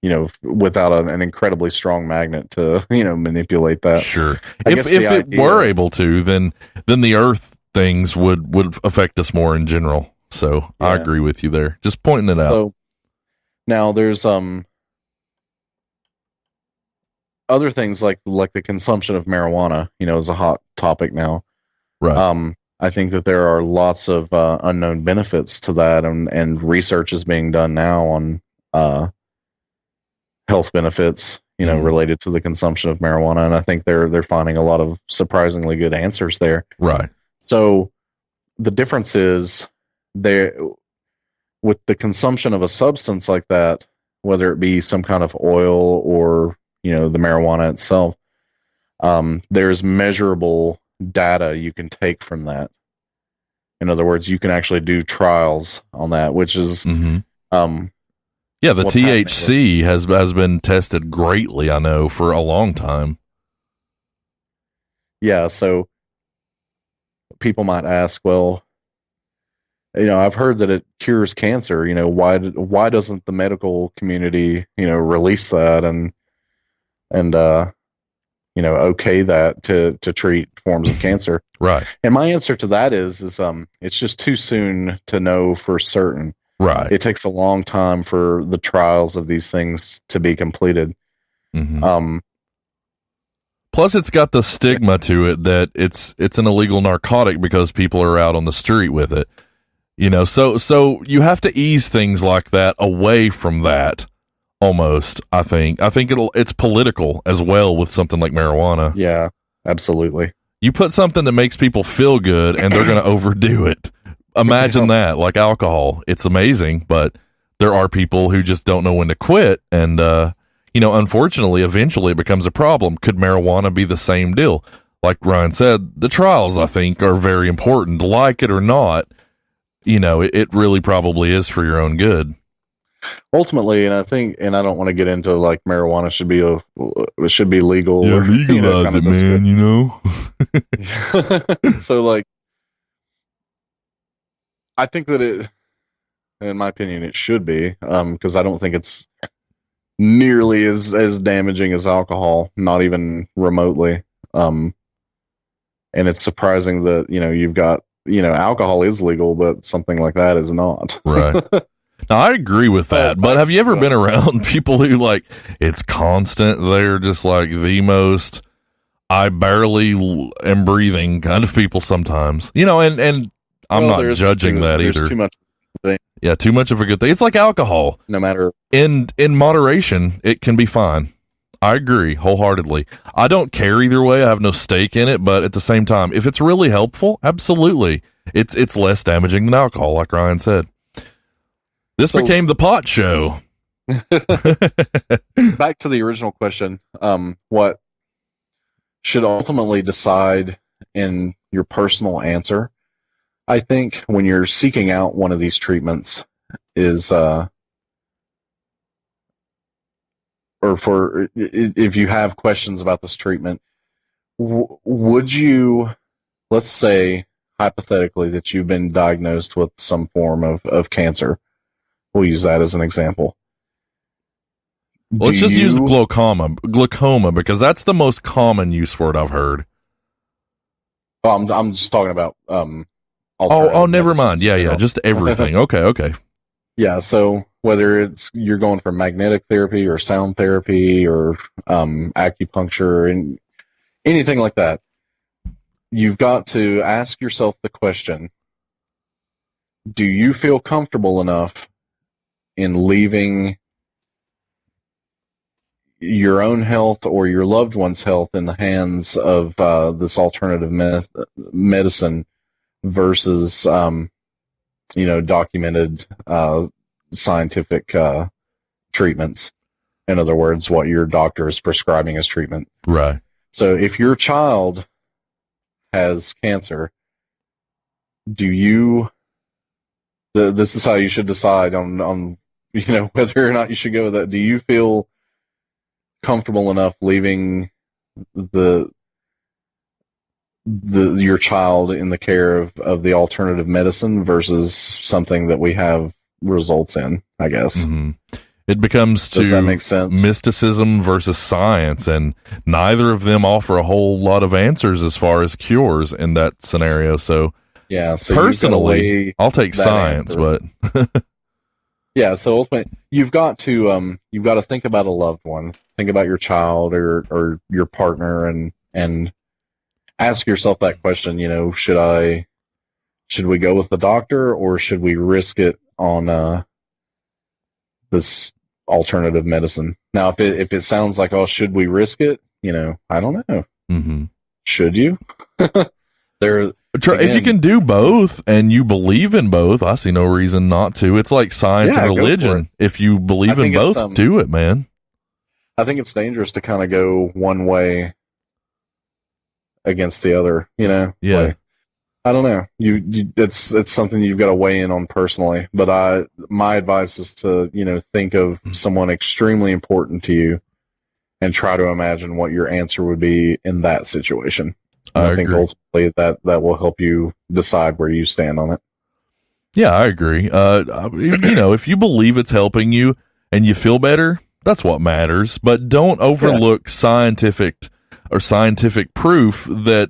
you know, without an incredibly strong magnet to, you know, manipulate that. Sure. If it were able to, then the Earth things would affect us more in general. So yeah. I agree with you there. Just pointing it out. So now there's other things like the consumption of marijuana, you know, is a hot topic now. Right. I think that there are lots of unknown benefits to that, and research is being done now on health benefits, you know, related to the consumption of marijuana, and I think they're finding a lot of surprisingly good answers there. Right. So the difference is with the consumption of a substance like that, whether it be some kind of oil or, you know, the marijuana itself, there's measurable data you can take from that. In other words, you can actually do trials on that, which is the THC has been tested greatly, I know, for a long time. Yeah, so people might ask, well, you know, I've heard that it cures cancer. You know, why doesn't the medical community, you know, release that and you know, okay that to treat forms of cancer? Right. And my answer to that is it's just too soon to know for certain. Right. It takes a long time for the trials of these things to be completed. Mm-hmm. Plus, it's got the stigma to it that it's an illegal narcotic because people are out on the street with it. You know, so you have to ease things like that away from that. Almost, I think it's political as well with something like marijuana. Yeah, absolutely. You put something that makes people feel good, and they're going to overdo it. imagine that, like alcohol. It's amazing, but there are people who just don't know when to quit. And, unfortunately, eventually it becomes a problem. Could marijuana be the same deal? Like Ryan said, the trials, I think, are very important. Like it or not, it really probably is for your own good. Ultimately, and I don't want to get into like marijuana should be legal. Yeah, legalize it, man. So, like, I think that in my opinion, it should be, because I don't think it's nearly as damaging as alcohol, not even remotely. And it's surprising that you've got alcohol is legal, but something like that is not. Right. Now, I agree with that, but have you ever been around people who, like, it's constant? They're just like the most, I barely am breathing kind of people sometimes, and I'm not judging that either. There's too much thing. Yeah, too much of a good thing. It's like alcohol. No matter. In moderation, it can be fine. I agree wholeheartedly. I don't care either way. I have no stake in it, but at the same time, if it's really helpful, absolutely. It's less damaging than alcohol, like Ryan said. This became the pot show. Back to the original question. What should ultimately decide in your personal answer, I think, when you're seeking out one of these treatments is, if you have questions about this treatment, would you, let's say, hypothetically, that you've been diagnosed with some form of cancer. We'll use that as an example. Let's just use glaucoma, because that's the most common use for it I've heard. Oh, I'm just talking about never mind. Yeah, just everything. Okay. Yeah, so whether it's you're going for magnetic therapy or sound therapy or acupuncture and anything like that, you've got to ask yourself the question, do you feel comfortable enough in leaving your own health or your loved one's health in the hands of this alternative medicine versus, documented scientific treatments? In other words, what your doctor is prescribing as treatment. Right. So if your child has cancer, this is how you should decide on whether or not you should go with that. Do you feel comfortable enough leaving your child in the care of the alternative medicine versus something that we have results in, I guess? Mm-hmm. It becomes Does that make sense? Mysticism versus science, and neither of them offer a whole lot of answers as far as cures in that scenario. So, yeah. So personally, I'll take science, answer. But yeah. So ultimately, you've got to think about a loved one, think about your child or your partner, and ask yourself that question. Should we go with the doctor or should we risk it on this alternative medicine? Now, if it sounds like, should we risk it? I don't know. Mm-hmm. Should you? If you can do both and you believe in both, I see no reason not to. It's like science and religion. If you believe in both, do it, man. I think it's dangerous to kind of go one way against the other. Yeah. Like, I don't know. It's something you've got to weigh in on personally. But my advice is to think of someone extremely important to you and try to imagine what your answer would be in that situation. I think ultimately that will help you decide where you stand on it. Yeah, I agree. If you believe it's helping you and you feel better, that's what matters. But don't overlook scientific proof that,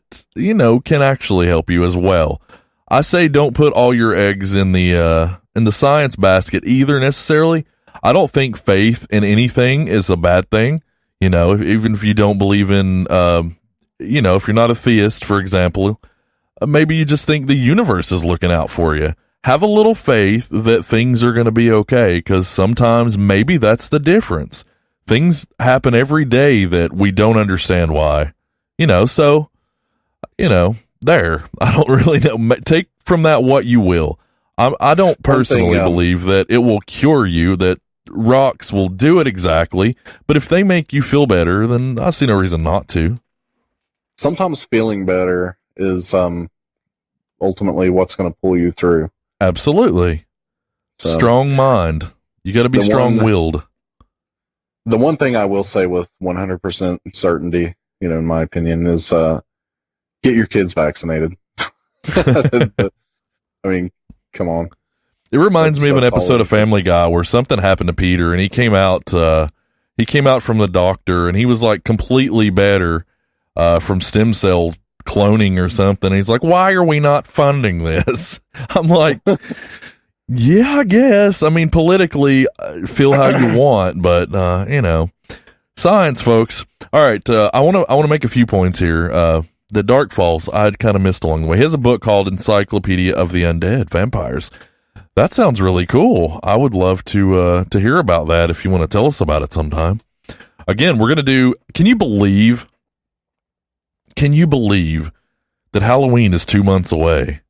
can actually help you as well. I say don't put all your eggs in the science basket either necessarily. I don't think faith in anything is a bad thing. Even if you don't believe in, if you're not a theist, for example, maybe you just think the universe is looking out for you. Have a little faith that things are going to be okay, because sometimes maybe that's the difference. Things happen every day that we don't understand why. there. I don't really know. Take from that what you will. I don't personally believe that it will cure you, that rocks will do it exactly, but if they make you feel better, then I see no reason not to. Sometimes feeling better is ultimately what's going to pull you through. Absolutely. So, strong mind. You got to be strong-willed. The one thing I will say with 100% certainty, in my opinion, is get your kids vaccinated. I mean, come on. It reminds me of an episode of Family Guy where something happened to Peter, and he came out from the doctor, and he was like completely better from stem cell cloning or something. He's like, why are we not funding this? I'm like, yeah, I guess. I mean, politically, feel how you want, but science, folks. All right, I want to make a few points here. The Dark Falls, I'd kind of missed along the way. He has a book called Encyclopedia of the Undead Vampires. That sounds really cool. I would love to hear about that if you want to tell us about it sometime. Again, we're going to do, can you believe that Halloween is 2 months away?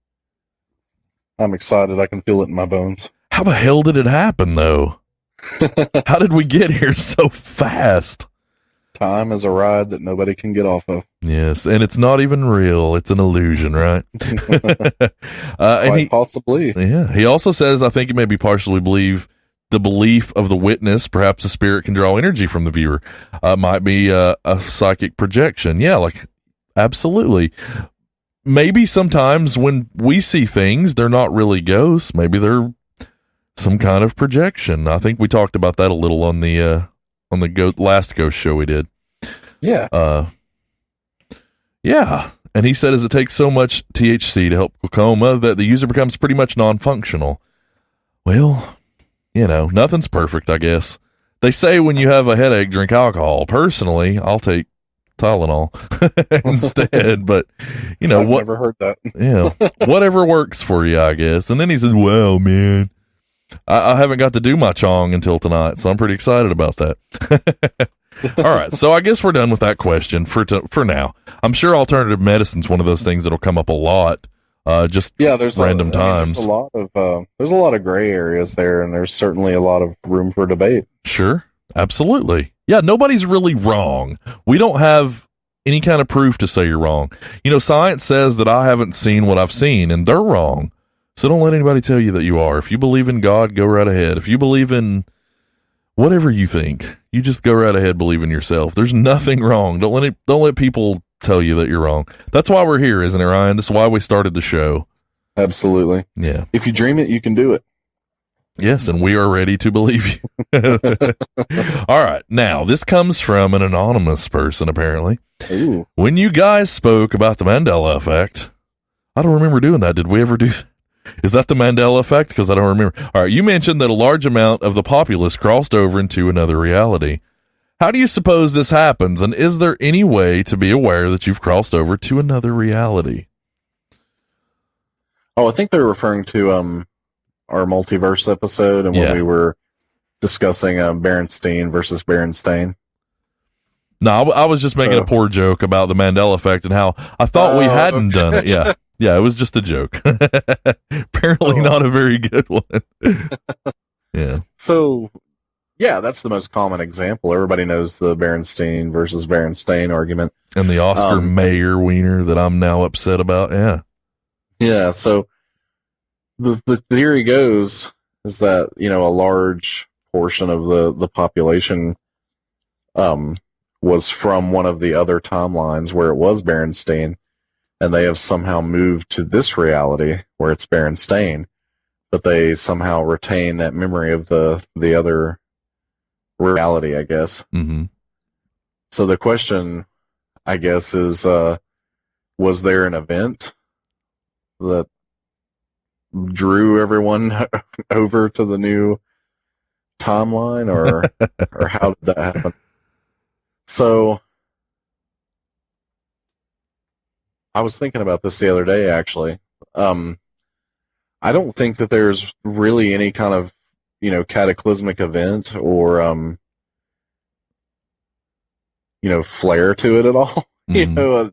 I'm excited. I can feel it in my bones. How the hell did it happen, though? How did we get here so fast? Time is a ride that nobody can get off of. Yes, and it's not even real. It's an illusion, right? Quite possibly. Yeah. He also says, I think it may be partially the belief of the witness, perhaps the spirit can draw energy from the viewer. Might be a psychic projection. Yeah, like, absolutely. Maybe sometimes when we see things, they're not really ghosts. Maybe they're some kind of projection. I think we talked about that a little on the last ghost show we did. Yeah. Yeah. And he said, as it takes so much THC to help glaucoma that the user becomes pretty much non-functional. Well, nothing's perfect, I guess. They say when you have a headache, drink alcohol. Personally, I'll take Tylenol instead, but I've never heard that. Yeah, whatever works for you, I guess. And then he says, well, man, I haven't got to do my chong until tonight, so I'm pretty excited about that. All right, so I guess we're done with that question for now. I'm sure alternative medicine's one of those things that'll come up a lot. There's random times. There's a lot of gray areas there, and there's certainly a lot of room for debate. Sure, absolutely. Yeah, nobody's really wrong. We don't have any kind of proof to say you're wrong. Science says that I haven't seen what I've seen, and they're wrong. So don't let anybody tell you that you are. If you believe in God, go right ahead. If you believe in whatever you think, you just go right ahead, believe in yourself. There's nothing wrong. Don't let people tell you that you're wrong. That's why we're here, isn't it, Ryan? This is why we started the show. Absolutely. Yeah. If you dream it, you can do it. Yes, and we are ready to believe you. All right. Now, this comes from an anonymous person, apparently. Ooh. When you guys spoke about the Mandela effect, I don't remember doing that. Did we ever do that? Is that the Mandela effect? Because I don't remember. All right. You mentioned that a large amount of the populace crossed over into another reality. How do you suppose this happens? And is there any way to be aware that you've crossed over to another reality? Oh, I think they're referring to our multiverse episode and when we were discussing Berenstain versus Berenstain. No, I was just making a poor joke about the Mandela effect and how I thought we hadn't done it. Yeah. Yeah, it was just a joke. Apparently not a very good one. Yeah. So, yeah, that's the most common example. Everybody knows the Berenstain versus Berenstain argument. And the Oscar Mayer wiener that I'm now upset about. Yeah. Yeah, so the theory goes is that, a large portion of the population was from one of the other timelines where it was Berenstain, and they have somehow moved to this reality where it's Berenstain, but they somehow retain that memory of the other reality, I guess. Mm-hmm. So the question, I guess, is was there an event that drew everyone over to the new timeline, or how did that happen? So I was thinking about this the other day, actually. I don't think that there's really any kind of, cataclysmic event or, flair to it at all. Mm-hmm.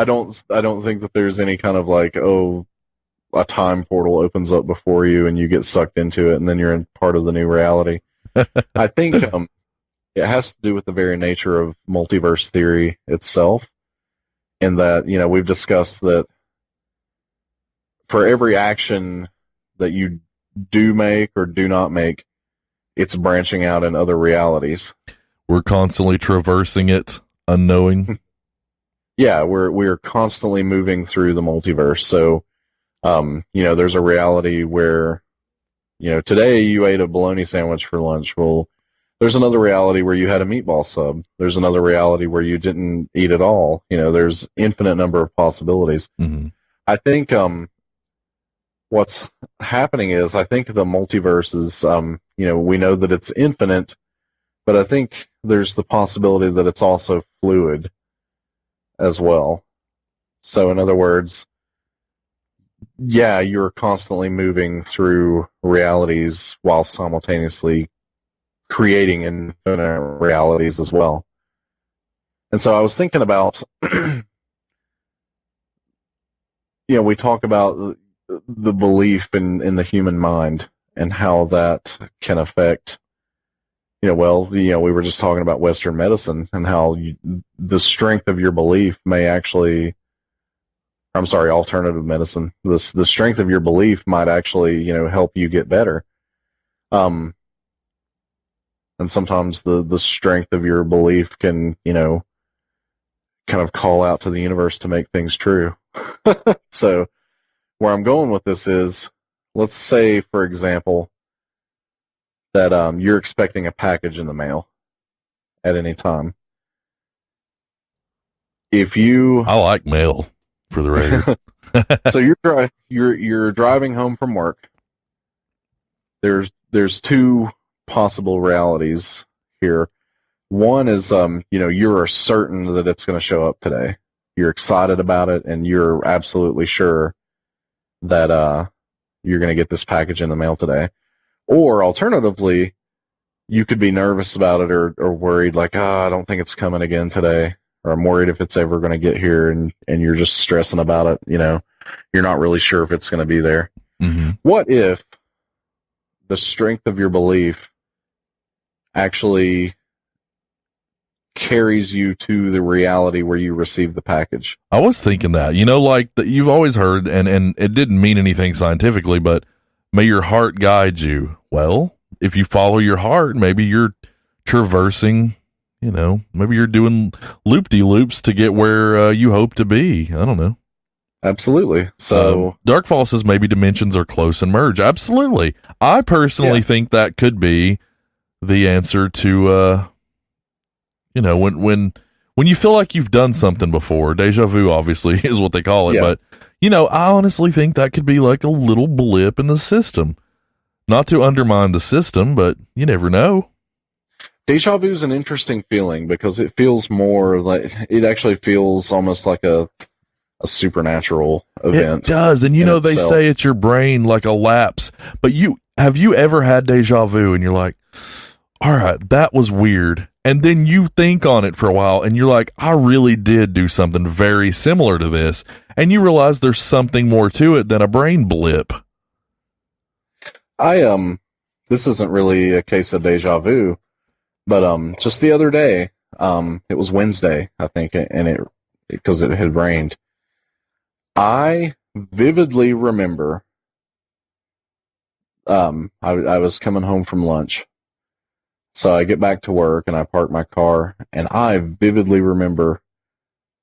I don't think that there's any kind of like, oh, a time portal opens up before you and you get sucked into it and then you're in part of the new reality. I think it has to do with the very nature of multiverse theory itself, in that, you know, we've discussed that for every action that you do make or do not make, it's branching out in other realities. We're constantly traversing it, unknowing. Yeah, we're constantly moving through the multiverse. So, you know, there's a reality where, you know, today you ate a bologna sandwich for lunch. Well, there's another reality where you had a meatball sub. There's another reality where you didn't eat at all. You know, there's infinite number of possibilities. Mm-hmm. I think what's happening is, I think the multiverse is, you know, we know that it's infinite, but I think there's the possibility that it's also fluid as well. So in other words, yeah, you're constantly moving through realities while simultaneously creating infinite realities as well. And so I was thinking about, you know, we talk about the belief in the human mind and how that can affect, you know, well, you know, we were just talking about Western medicine and how the strength of your belief may actually, I'm sorry, alternative medicine. The strength of your belief might actually, you know, help you get better. And sometimes the strength of your belief can, you know, kind of call out to the universe to make things true. So where I'm going with this is, let's say, for example, that you're expecting a package in the mail at any time. If you, I like mail, for the record. so you're driving home from work. There's two possible realities here. One is, you know, you're certain that it's going to show up today. You're excited about it, and you're absolutely sure that you're going to get this package in the mail today. Or alternatively, you could be nervous about it or worried, like, I don't think it's coming again today, or I'm worried if it's ever going to get here, and you're just stressing about it. You know, you're not really sure if it's going to be there. Mm-hmm. What if the strength of your belief actually carries you to the reality where you receive the package? I was thinking that, you know, like you've always heard, and it didn't mean anything scientifically, but may your heart guide you. Well, if you follow your heart, maybe you're traversing, you know, maybe you're doing loop-de-loops to get where you hope to be. I don't know. Absolutely. So Darkfall says maybe dimensions are close and merge. Absolutely. I personally think that could be the answer to, you know, when you feel like you've done something before. Deja vu, obviously, is what they call it. Yeah. But, you know, I honestly think that could be like a little blip in the system. Not to undermine the system, but you never know. Deja vu is an interesting feeling because it feels more like, it actually feels almost like a supernatural event. It does. And you know, they itself. say it's your brain, like a lapse. But have you ever had deja vu and you're like, all right, that was weird. And then you think on it for a while and you're like, I really did do something very similar to this. And you realize there's something more to it than a brain blip. This isn't really a case of deja vu, but just the other day, it was Wednesday, I think, and because it had rained. I vividly remember, I was coming home from lunch. So I get back to work and I park my car, and I vividly remember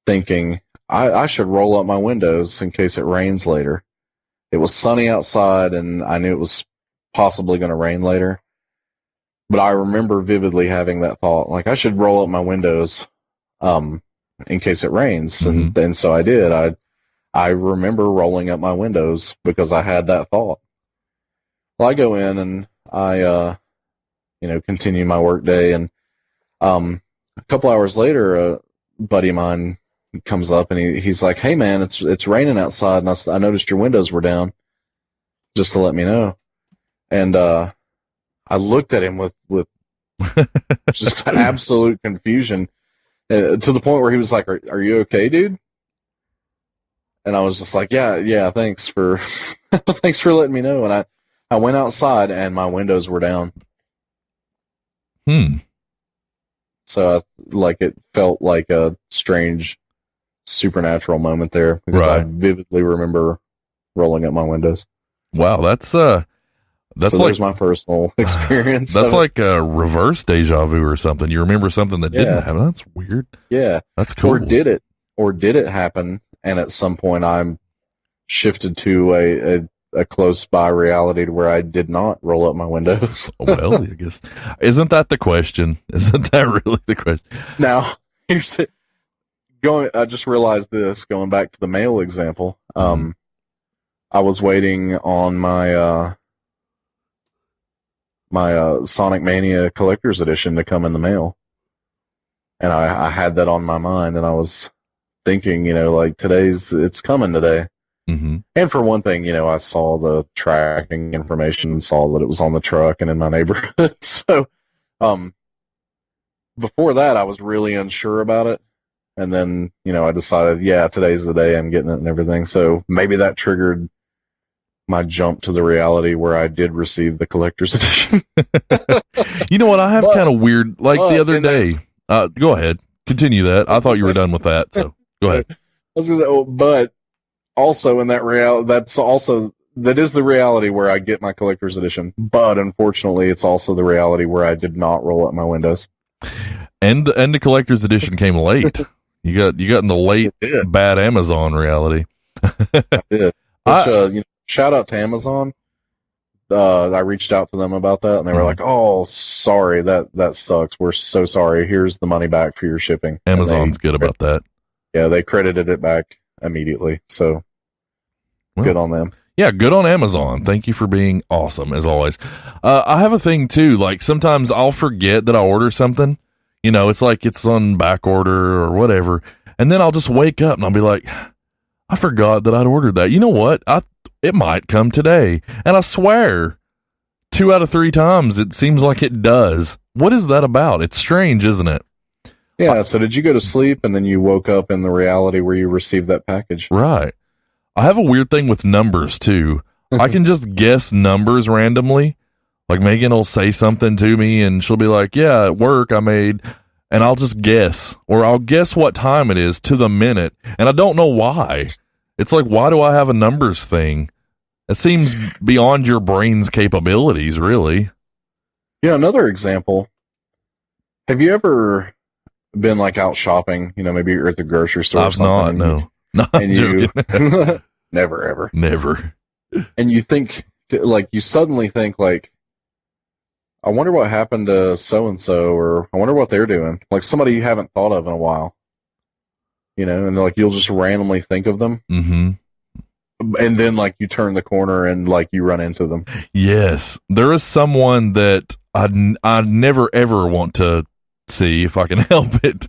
thinking, I should roll up my windows in case it rains later. It was sunny outside and I knew it was possibly going to rain later. But I remember vividly having that thought, like, I should roll up my windows in case it rains. Mm-hmm. And so I did. I remember rolling up my windows because I had that thought. Well, I go in and I continue my work day, and a couple hours later, a buddy of mine comes up and he's like, "Hey man, it's raining outside, and I noticed your windows were down, just to let me know." And I looked at him with just absolute confusion, to the point where he was like, "Are you okay, dude?" And I was just like, yeah, thanks for thanks for letting me know. And I went outside and my windows were down. So it felt like a strange supernatural moment there because I vividly remember rolling up my windows. Wow, that's so like there's my personal experience. That's like a reverse deja vu or something. You remember something that didn't happen. That's weird. Yeah, that's cool. Or did it happen? And at some point, I'm shifted to a close by reality to where I did not roll up my windows. Well, I guess isn't that the question? Isn't that really the question? Now, here's it. I just realized this going back to the mail example. I was waiting on my Sonic Mania Collector's Edition to come in the mail, and I had that on my mind, and I was thinking, it's coming today. Mm-hmm. And for one thing, I saw the tracking information and saw that it was on the truck and in my neighborhood. So, before that, I was really unsure about it. And then, I decided, today's the day I'm getting it and everything. So maybe that triggered my jump to the reality where I did receive the collector's edition. You know what? I have kind of weird, the other day. Go ahead. Continue that. I thought you were done with that. So go ahead. But also in that that is the reality where I get my collector's edition. But unfortunately, it's also the reality where I did not roll up my windows. And the collector's edition came late. You got in the late bad Amazon reality. I did. Which, shout out to Amazon. I reached out to them about that, and they were like, "Oh, sorry, that sucks. We're so sorry. Here's the money back for your shipping." Amazon's good about that. Yeah, they credited it back immediately. So good on them. Yeah, good on Amazon. Thank you for being awesome as always. I have a thing too. Like sometimes I'll forget that I order something. It's like it's on back order or whatever, and then I'll just wake up and I'll be like, I forgot that I'd ordered that. You know what? It might come today. And I swear, 2 out of 3 times, it seems like it does. What is that about? It's strange, isn't it? Yeah, so did you go to sleep and then you woke up in the reality where you received that package? Right. I have a weird thing with numbers, too. I can just guess numbers randomly. Like Megan will say something to me and she'll be like, yeah, at work I made, and I'll just guess. Or I'll guess what time it is to the minute. And I don't know why. It's like, why do I have a numbers thing? It seems beyond your brain's capabilities, really. Yeah, another example. Have you ever been out shopping? Maybe you're at the grocery store. I've not, no. Not joking. Never, ever. Never. And you think, you suddenly think, I wonder what happened to so-and-so, or I wonder what they're doing. Like somebody you haven't thought of in a while. And you'll just randomly think of them. Mm-hmm. And then you turn the corner and you run into them. Yes. There is someone that I never ever want to see if I can help it.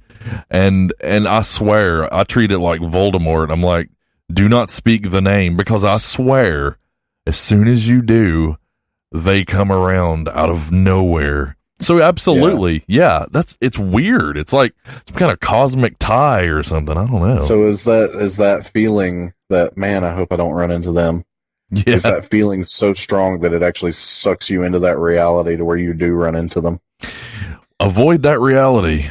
And I swear I treat it like Voldemort. I'm like, do not speak the name, because I swear as soon as you do, they come around out of nowhere. So absolutely, yeah, it's weird. It's like some kind of cosmic tie or something. I don't know. So is that feeling that, man, I hope I don't run into them? Yeah. Is that feeling so strong that it actually sucks you into that reality to where you do run into them? Avoid that reality.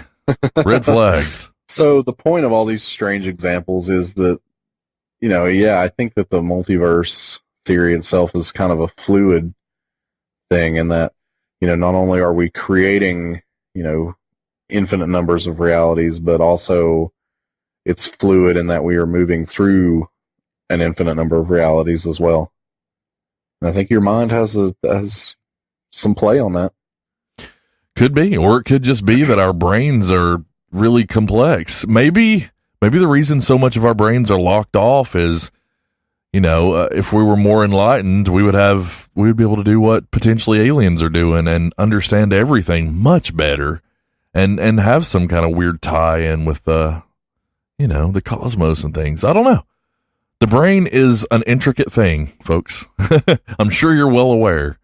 Red flags. So the point of all these strange examples is that, I think that the multiverse theory itself is kind of a fluid thing, in that, not only are we creating, infinite numbers of realities, but also it's fluid in that we are moving through an infinite number of realities as well. And I think your mind has some play on that. Could be, or it could just be that our brains are really complex. Maybe the reason so much of our brains are locked off is, if we were more enlightened, we would be able to do what potentially aliens are doing and understand everything much better, and have some kind of weird tie-in with the cosmos and things. I don't know. The brain is an intricate thing, folks. I'm sure you're well aware,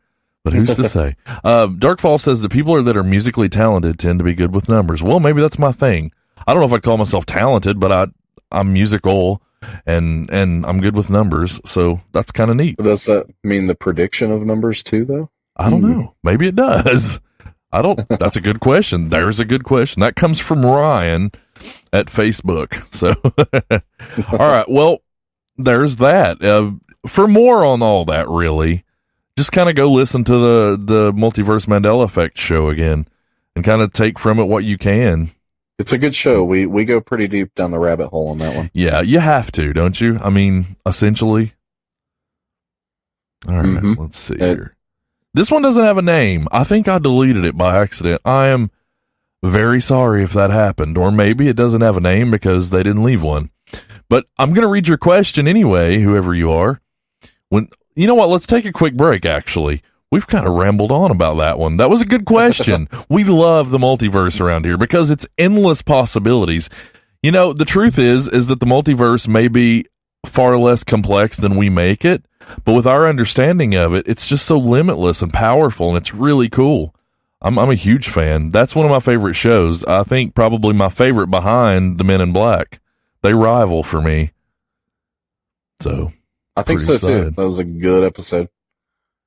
but who's to say? Darkfall says that people that are musically talented tend to be good with numbers. Well, maybe that's my thing. I don't know if I'd call myself talented, but I'm musical. and I'm good with numbers, so that's kind of neat. Does that mean the prediction of numbers too, though? I don't know. Maybe it does. That's a good question. There's a good question. That comes from Ryan at Facebook. So, all right. Well, there's that. For more on all that, really, just kind of go listen to the Multiverse Mandela Effect show again and kind of take from it what you can. It's a good show. We go pretty deep down the rabbit hole on that one. Yeah, you have to, don't you? I mean, essentially. All right, let's see here. This one doesn't have a name. I think I deleted it by accident. I am very sorry if that happened, or maybe it doesn't have a name because they didn't leave one. But I'm going to read your question anyway, whoever you are. You know what? Let's take a quick break, actually. We've kind of rambled on about that one. That was a good question. We love the multiverse around here because it's endless possibilities. You know, the truth is that the multiverse may be far less complex than we make it, but with our understanding of it, it's just so limitless and powerful, and it's really cool. I'm a huge fan. That's one of my favorite shows. I think probably my favorite behind the Men in Black. They rival for me. So I think so too. That was a good episode.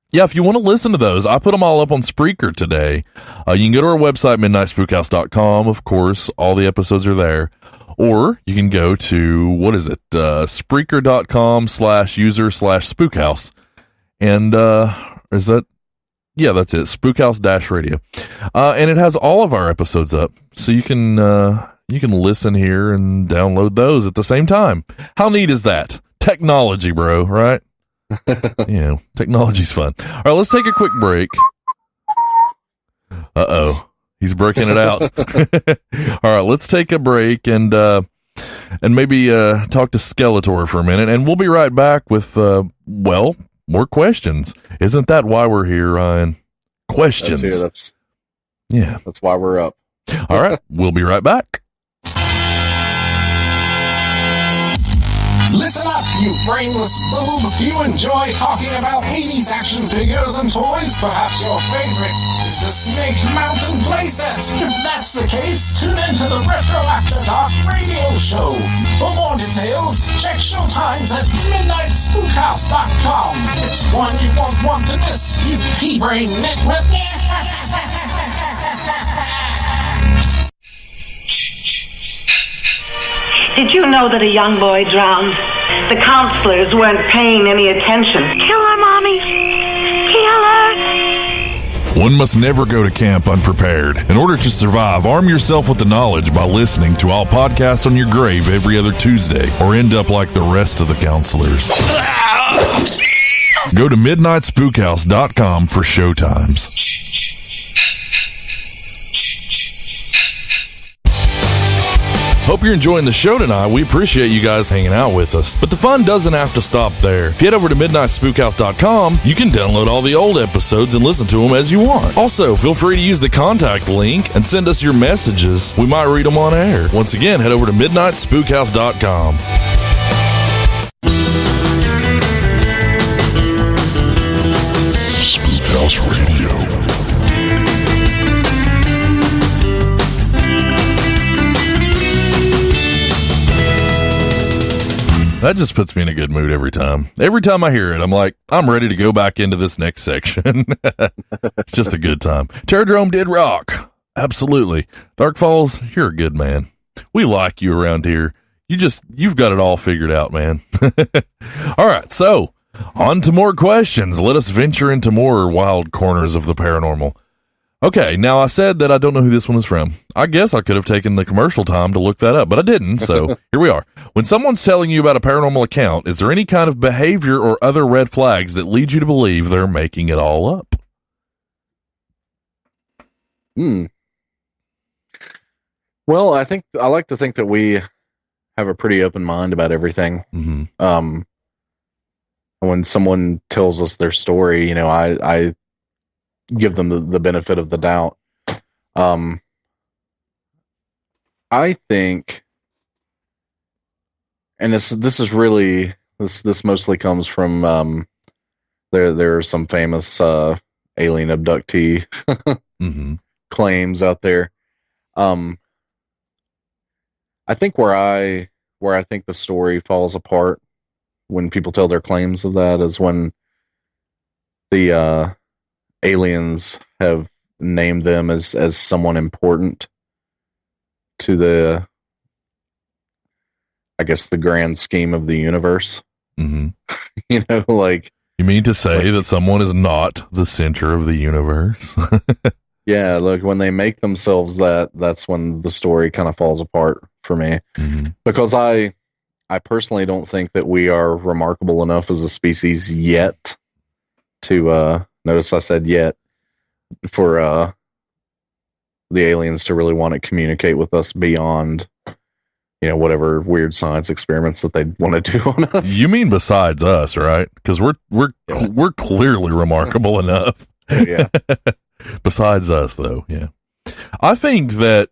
Yeah, if you want to listen to those, I put them all up on Spreaker today. You can go to our website, midnightspookhouse.com. Of course, all the episodes are there. Or you can go to, Spreaker.com/user/spookhouse. And is that? Yeah, that's it. Spookhouse-radio. And it has all of our episodes up. So you can listen here and download those at the same time. How neat is that? Technology, bro, right? Yeah, technology's fun. All right, let's take a quick break. Uh-oh. He's breaking it out. All right, let's take a break and maybe talk to Skeletor for a minute, and we'll be right back with more questions. Isn't that why we're here, Ryan? Questions. That's why we're up. All right, we'll be right back. Listen up, you brainless boob. Do you enjoy talking about 80s action figures and toys? Perhaps your favorite is the Snake Mountain playset. If that's the case, tune into the Retro After Dark radio show. For more details, check showtimes at midnightspookhouse.com. It's one you won't want to miss, you pea-brain nitwit. Did you know that a young boy drowned? The counselors weren't paying any attention. Kill her, Mommy! Kill her! One must never go to camp unprepared. In order to survive, arm yourself with the knowledge by listening to all podcasts on your grave every other Tuesday, or end up like the rest of the counselors. Go to midnightspookhouse.com for showtimes. Hope you're enjoying the show tonight. We appreciate you guys hanging out with us. But the fun doesn't have to stop there. If you head over to midnightspookhouse.com, you can download all the old episodes and listen to them as you want. Also, feel free to use the contact link and send us your messages. We might read them on air. Once again, head over to midnightspookhouse.com. Spookhouse Radio. That just puts me in a good mood every time. Every time I hear it, I'm like, I'm ready to go back into this next section. It's just a good time. Terradrome did rock. Absolutely. Dark Falls, you're a good man. We like you around here. You've got it all figured out, man. All right, so on to more questions. Let us venture into more wild corners of the paranormal. Okay, now I said that I don't know who this one is from. I guess I could have taken the commercial time to look that up, but I didn't, so here we are. When someone's telling you about a paranormal account, is there any kind of behavior or other red flags that lead you to believe they're making it all up? Well, I like to think that we have a pretty open mind about everything. Mm-hmm. When someone tells us their story, I give them the benefit of the doubt. I think, and this mostly comes from there are some famous alien abductee mm-hmm. claims out there. I think where I where I think the story falls apart when people tell their claims of that is when the aliens have named them as someone important to the, I guess, the grand scheme of the universe. Mm-hmm. You know, like, you mean to say that someone is not the center of the universe? yeah, look, when they make themselves that's when the story kind of falls apart for me. Mm-hmm. Because I personally don't think that we are remarkable enough as a species yet to, notice I said yet, for the aliens to really want to communicate with us beyond, you know, whatever weird science experiments that they want to do on us. You mean besides us, right? Because we're clearly remarkable enough. Yeah. Besides us, though, yeah. I think that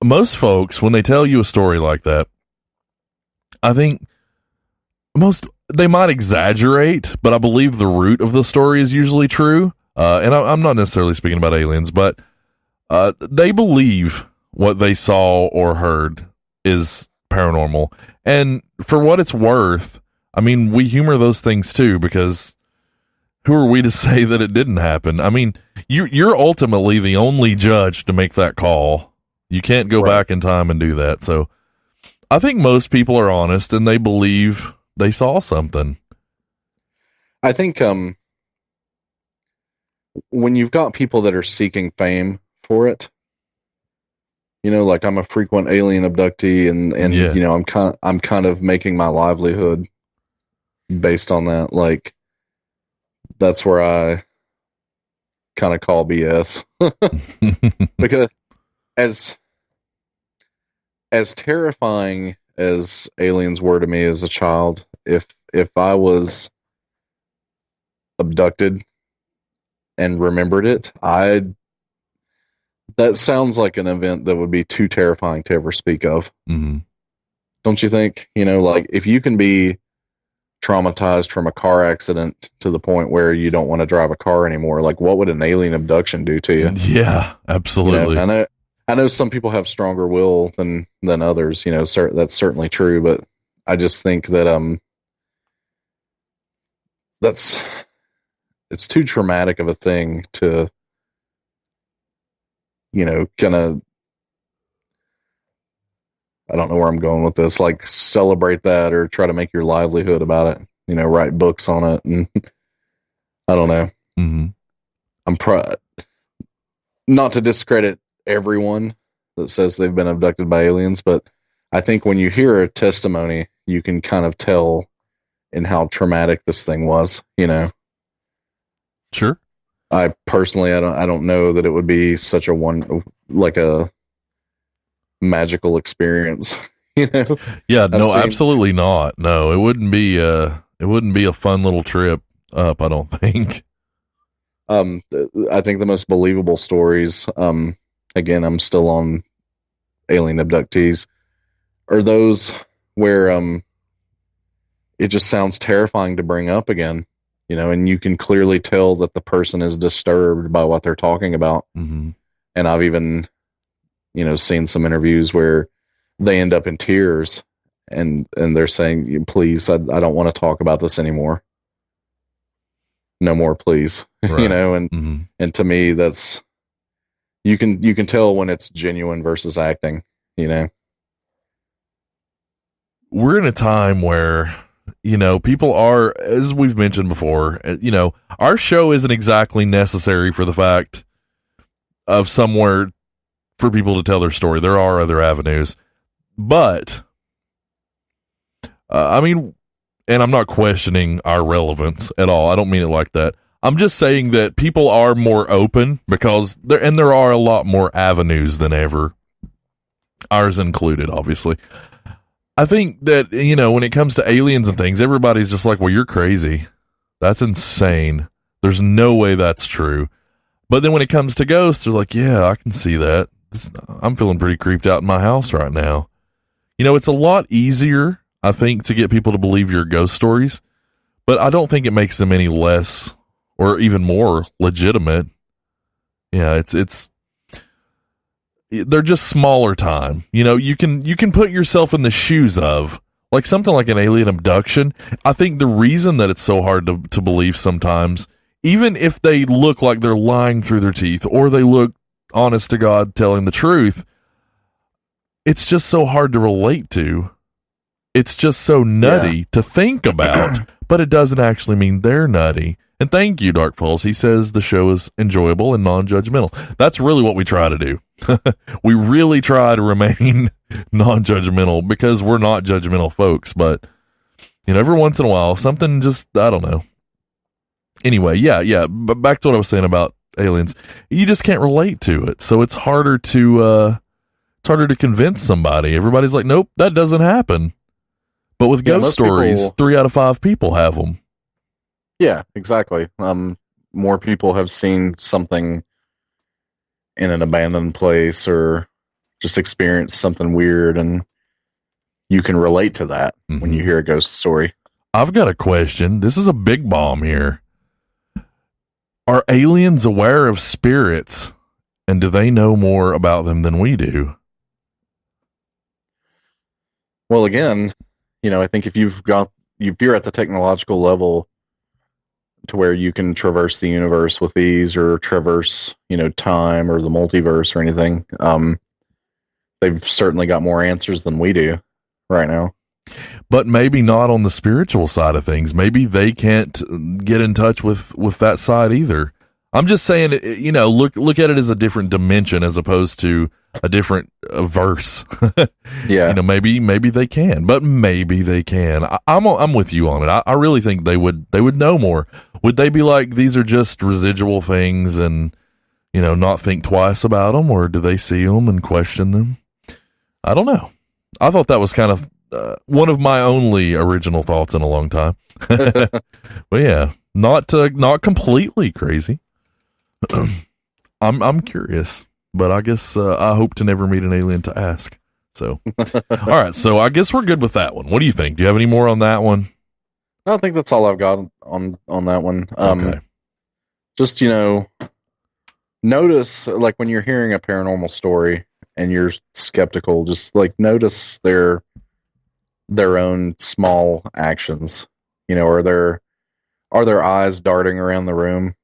most folks, when they tell you a story like that, I think they might exaggerate, but I believe the root of the story is usually true. And I'm not necessarily speaking about aliens, but they believe what they saw or heard is paranormal. And for what it's worth, I mean, we humor those things too, because who are we to say that it didn't happen? I mean, you're ultimately the only judge to make that call. You can't go back in time and do that. So I think most people are honest and they believe they saw something. I think when you've got people that are seeking fame for it, you know, like I'm a frequent alien abductee and Yeah. you know, I'm kind of making my livelihood based on that. Like, that's where I kind of call BS. Because as terrifying as aliens were to me as a child, if I was abducted and remembered it, that sounds like an event that would be too terrifying to ever speak of. Mm-hmm. Don't you think? You know, like, if you can be traumatized from a car accident to the point where you don't want to drive a car anymore, like, what would an alien abduction do to you? Yeah, absolutely. You know, I know some people have stronger will than others, you know, that's certainly true, but I just think that it's too traumatic of a thing to, you know, kind of, I don't know where I'm going with this, like, celebrate that or try to make your livelihood about it, you know, write books on it. And I don't know. Mm-hmm. I'm not to discredit everyone that says they've been abducted by aliens, but I think when you hear a testimony, you can kind of tell in how traumatic this thing was, you know. Sure. I personally, I don't know that it would be such a magical experience, you know. Yeah, absolutely not. No, it wouldn't be a fun little trip up, I don't think. I think the most believable stories, again, I'm still on alien abductees, are those where it just sounds terrifying to bring up again, you know, and you can clearly tell that the person is disturbed by what they're talking about. Mm-hmm. And I've even, you know, seen some interviews where they end up in tears and they're saying, please, I don't want to talk about this anymore. No more, please. Right. You know, and Mm-hmm. and to me, that's, you can tell when it's genuine versus acting, you know. We're in a time where, you know, people are, as we've mentioned before, you know, our show isn't exactly necessary for the fact of somewhere for people to tell their story. There are other avenues, but I mean, and I'm not questioning our relevance at all. I don't mean it like that. I'm just saying that people are more open because there are a lot more avenues than ever, ours included, obviously. I think that, you know, when it comes to aliens and things, everybody's just like, well, you're crazy. That's insane. There's no way that's true. But then when it comes to ghosts, they're like, yeah, I can see that. I'm feeling pretty creeped out in my house right now. You know, it's a lot easier, I think, to get people to believe your ghost stories, but I don't think it makes them any less or even more legitimate. Yeah, it's they're just smaller time. You know, you can put yourself in the shoes of like something like an alien abduction. I think the reason that it's so hard to believe sometimes, even if they look like they're lying through their teeth or they look honest to God telling the truth, it's just so hard to relate to. It's just so nutty to think about, but it doesn't actually mean they're nutty. And thank you, Dark Falls. He says the show is enjoyable and non-judgmental. That's really what we try to do. We really try to remain non-judgmental because we're not judgmental folks. But, you know, every once in a while, something just, I don't know. Anyway, yeah. But back to what I was saying about aliens. You just can't relate to it. So it's harder to convince somebody. Everybody's like, nope, that doesn't happen. But with ghost stories, 3 out of 5 people have them. Yeah, exactly. More people have seen something in an abandoned place or just experienced something weird, and you can relate to that when you hear a ghost story. I've got a question. This is a big bomb here. Are aliens aware of spirits, and do they know more about them than we do? Well, again, you know, I think if you're at the technological level to where you can traverse the universe with ease or traverse, you know, time or the multiverse or anything, they've certainly got more answers than we do right now. But maybe not on the spiritual side of things. Maybe they can't get in touch with that side either. I'm just saying, you know, look at it as a different dimension as opposed to a different verse. Yeah. You know, maybe they can, but maybe they can. I'm with you on it. I really think they would know more. Would they be like, these are just residual things and, you know, not think twice about them, or do they see them and question them? I don't know. I thought that was kind of one of my only original thoughts in a long time. But yeah, not completely crazy. I'm curious, but I guess I hope to never meet an alien to ask. So, all right. So I guess we're good with that one. What do you think? Do you have any more on that one? I think that's all I've got on that one. Okay. Just, you know, notice like when you're hearing a paranormal story and you're skeptical, just like notice their own small actions. You know, are their eyes darting around the room?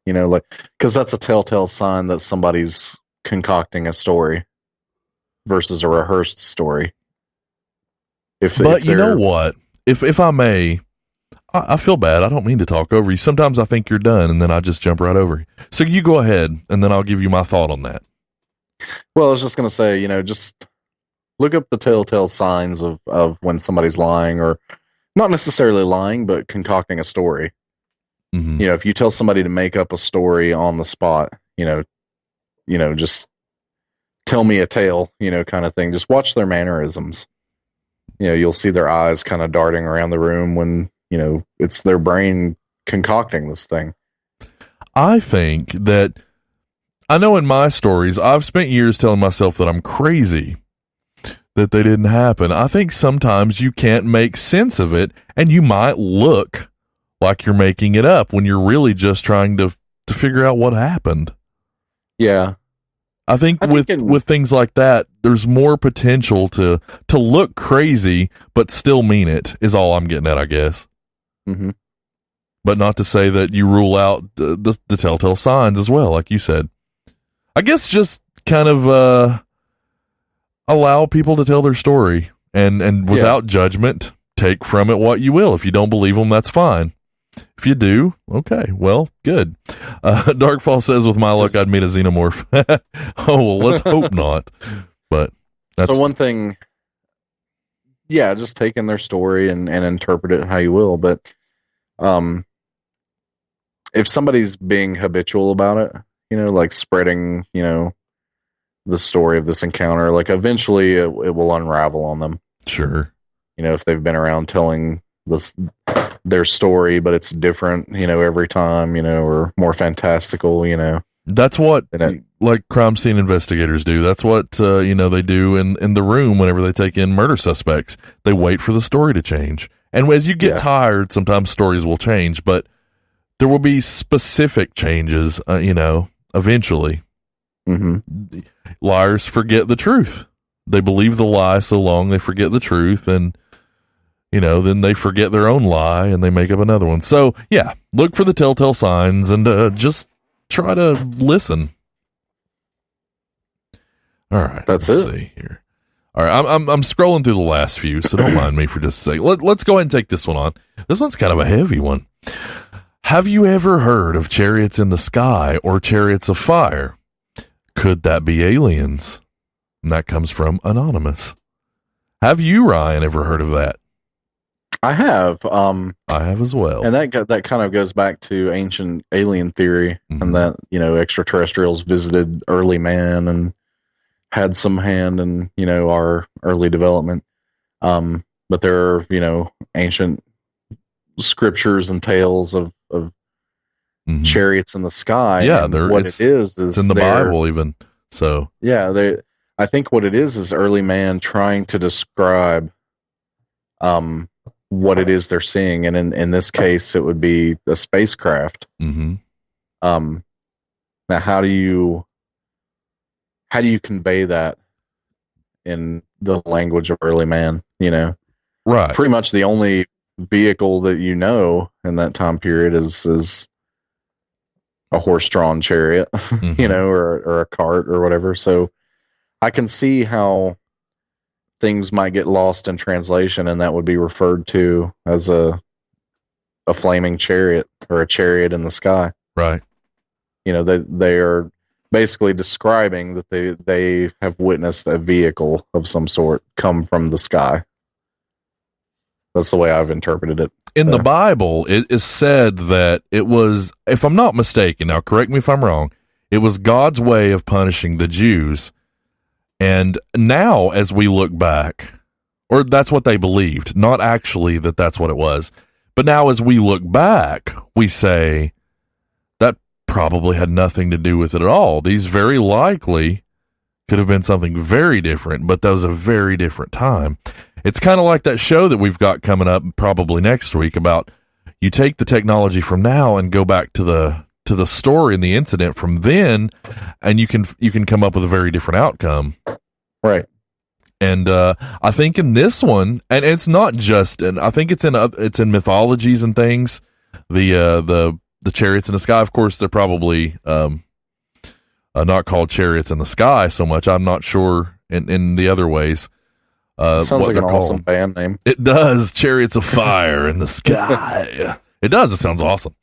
You know, like, because that's a telltale sign that somebody's concocting a story versus a rehearsed story. But you know what? If I may, I feel bad. I don't mean to talk over you. Sometimes I think you're done, and then I just jump right over you. So you go ahead, and then I'll give you my thought on that. Well, I was just going to say, you know, just look up the telltale signs of when somebody's lying, or not necessarily lying, but concocting a story. Mm-hmm. You know, if you tell somebody to make up a story on the spot, you know, just tell me a tale, you know, kind of thing. Just watch their mannerisms. You know, you'll see their eyes kind of darting around the room when, you know, it's their brain concocting this thing. I think that, I know in my stories, I've spent years telling myself that I'm crazy, that they didn't happen. I think sometimes you can't make sense of it, and you might look like you're making it up when you're really just trying to figure out what happened. Yeah. I think with things like that, there's more potential to look crazy, but still mean it, is all I'm getting at, I guess. Mm-hmm. But not to say that you rule out the telltale signs as well, like you said. I guess just kind of allow people to tell their story and without judgment, take from it what you will. If you don't believe them, that's fine. If you do, okay, well, good. Darkfall says, with my luck, I'd meet a xenomorph. Oh, well, let's hope not. But that's... So one thing, yeah, just take in their story and interpret it how you will. But if somebody's being habitual about it, you know, like spreading, you know, the story of this encounter, like eventually it will unravel on them. Sure. You know, if they've been around telling their story, but it's different, you know, every time, you know, or more fantastical, you know. That's what, like, crime scene investigators do. That's what, you know, they do in the room whenever they take in murder suspects. They wait for the story to change. And as you get tired, sometimes stories will change, but there will be specific changes, you know, eventually. Mm-hmm. Liars forget the truth. They believe the lie so long they forget the truth, and then they forget their own lie and they make up another one. So yeah, look for the telltale signs and just try to listen. All right, let's see here. All right, I'm scrolling through the last few, so don't mind me for just a second. Let's go ahead and take this one on. This one's kind of a heavy one. Have you ever heard of chariots in the sky or chariots of fire? Could that be aliens? And that comes from Anonymous. Have you, Ryan, ever heard of that? I have. I have as well. And that kind of goes back to ancient alien theory, and that, extraterrestrials visited early man and had some hand in, our early development. But there are, ancient scriptures and tales of chariots in the sky. Yeah, it's in the Bible even. So yeah, I think what it is early man trying to describe what it is they're seeing, and in this case, it would be a spacecraft. Mm-hmm. Now, how do you convey that in the language of early man? Right. Pretty much the only vehicle that in that time period is a horse-drawn chariot, mm-hmm. or a cart or whatever. So I can see how things might get lost in translation, and that would be referred to as a flaming chariot or a chariot in the sky. Right. They are basically describing that they have witnessed a vehicle of some sort come from the sky. That's the way I've interpreted it. In the Bible, it is said that it was, if I'm not mistaken, now correct me if I'm wrong, it was God's way of punishing the Jews. And now, as we look back, or that's what they believed, not actually that's what it was. But now, as we look back, we say that probably had nothing to do with it at all. These very likely could have been something very different, but that was a very different time. It's kind of like that show that we've got coming up probably next week about you take the technology from now and go back to the story and the incident from then, and you can come up with a very different outcome. Right. And I think in this one, and it's not just, and I think it's in mythologies and things. The chariots in the sky, of course, they're probably not called chariots in the sky so much. I'm not sure in the other ways. Sounds like an awesome band name. It does. Chariots of Fire in the Sky. It does. It sounds awesome.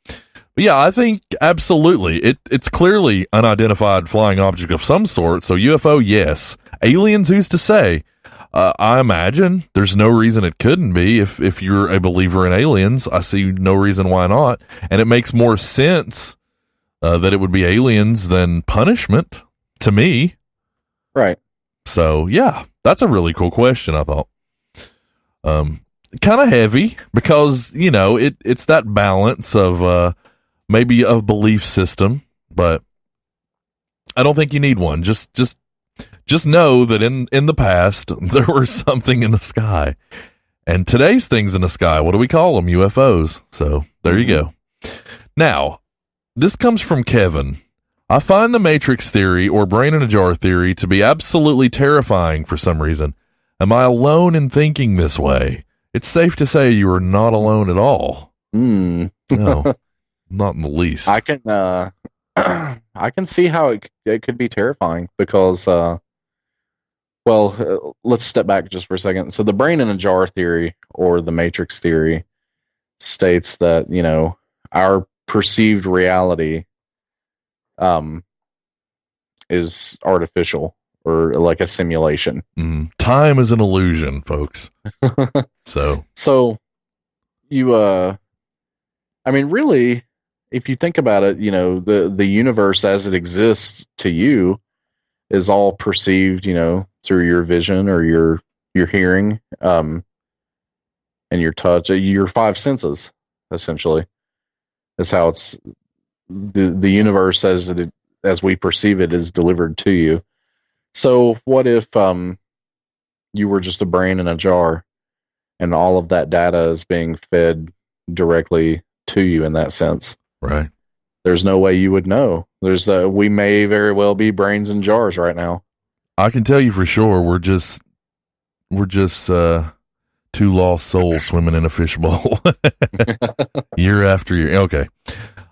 But yeah, I think absolutely. It's clearly unidentified flying object of some sort. So UFO, yes. Aliens, who's to say? I imagine there's no reason it couldn't be. If you're a believer in aliens, I see no reason why not. And it makes more sense that it would be aliens than punishment to me. Right. So yeah, that's a really cool question, I thought. Kind of heavy because, it's that balance of maybe a belief system, but I don't think you need one. Just know that in the past there was something in the sky, and today's things in the sky, what do we call them? UFOs. So there you go. Now, this comes from Kevin. I find the Matrix theory or brain in a jar theory to be absolutely terrifying for some reason. Am I alone in thinking this way? It's safe to say you are not alone at all. No, not in the least. I can see how it could be terrifying because, let's step back just for a second. So the brain in a jar theory or the Matrix theory states that, our perceived reality is artificial or like a simulation. Time is an illusion, folks. So you, really, if you think about it, the universe as it exists to you is all perceived, through your vision or your hearing, and your touch, your five senses, essentially. That's how it's the universe as we perceive it is delivered to you. So what if you were just a brain in a jar and all of that data is being fed directly to you in that sense? Right. there's no way you would know. We may very well be brains in jars right now. I can tell you for sure we're just two lost souls swimming in a fishbowl year after year. Okay.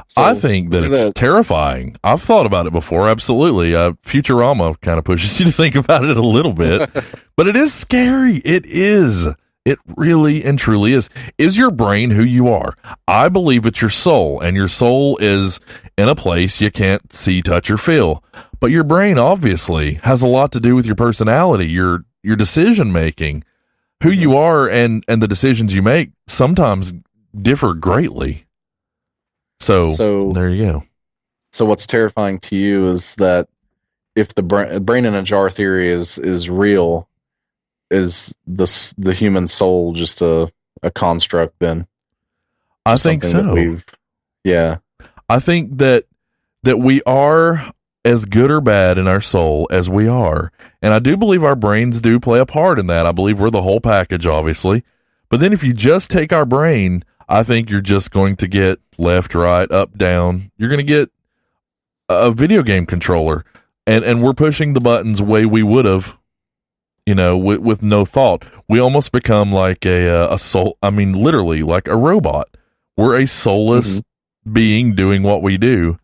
So, I think that it's terrifying. I've thought about it before. Absolutely. Futurama kind of pushes you to think about it a little bit, but it is scary. It is. It really and truly is. Is your brain who you are? I believe it's your soul, and your soul is in a place you can't see, touch, or feel. But your brain obviously has a lot to do with your personality, your decision making, who you are, and the decisions you make sometimes differ greatly. So there you go. So what's terrifying to you is that if the brain in a jar theory is real, is the human soul just a construct then? I think so. Yeah. I think that we are as good or bad in our soul as we are. And I do believe our brains do play a part in that. I believe we're the whole package, obviously. But then if you just take our brain, I think you're just going to get left, right, up, down. You're going to get a video game controller, and we're pushing the buttons way we would have, with no thought. We almost become like a soul. I mean, literally like a robot. We're a soulless being doing what we do.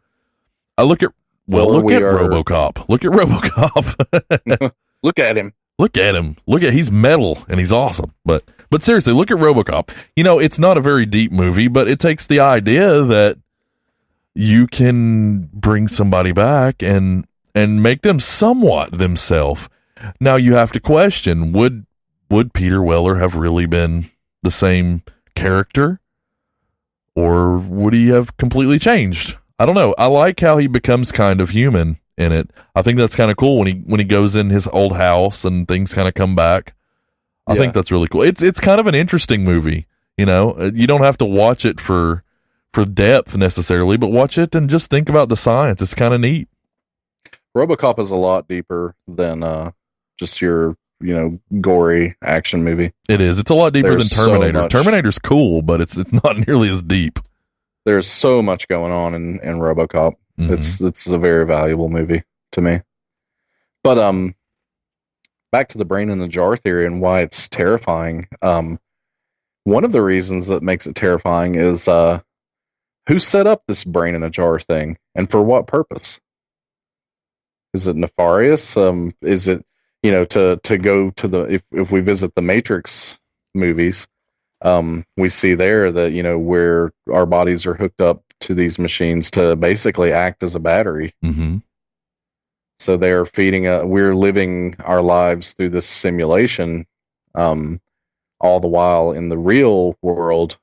I look at RoboCop. Look at RoboCop. Look at him. Look at him. He's metal and he's awesome. But seriously, look at RoboCop. It's not a very deep movie, but it takes the idea that you can bring somebody back and make them somewhat themselves. Now you have to question, would Peter Weller have really been the same character, or would he have completely changed? I don't know. I like how he becomes kind of human in it. I think that's kind of cool when he goes in his old house and things kind of come back. I think that's really cool. It's kind of an interesting movie. You don't have to watch it for depth necessarily, but watch it and just think about the science. It's kind of neat. RoboCop is a lot deeper than just your gory action movie. It is. It's a lot deeper than Terminator. Terminator's cool, but it's not nearly as deep. There's so much going on in RoboCop. It's a very valuable movie to me. But back to the brain in the jar theory and why it's terrifying. One of the reasons that makes it terrifying is who set up this brain in a jar thing, and for what purpose? Is it nefarious? Is it to go to the if we visit the Matrix movies, we see there that where our bodies are hooked up to these machines to basically act as a battery. Mm-hmm. So they are we're living our lives through this simulation, all the while in the real world,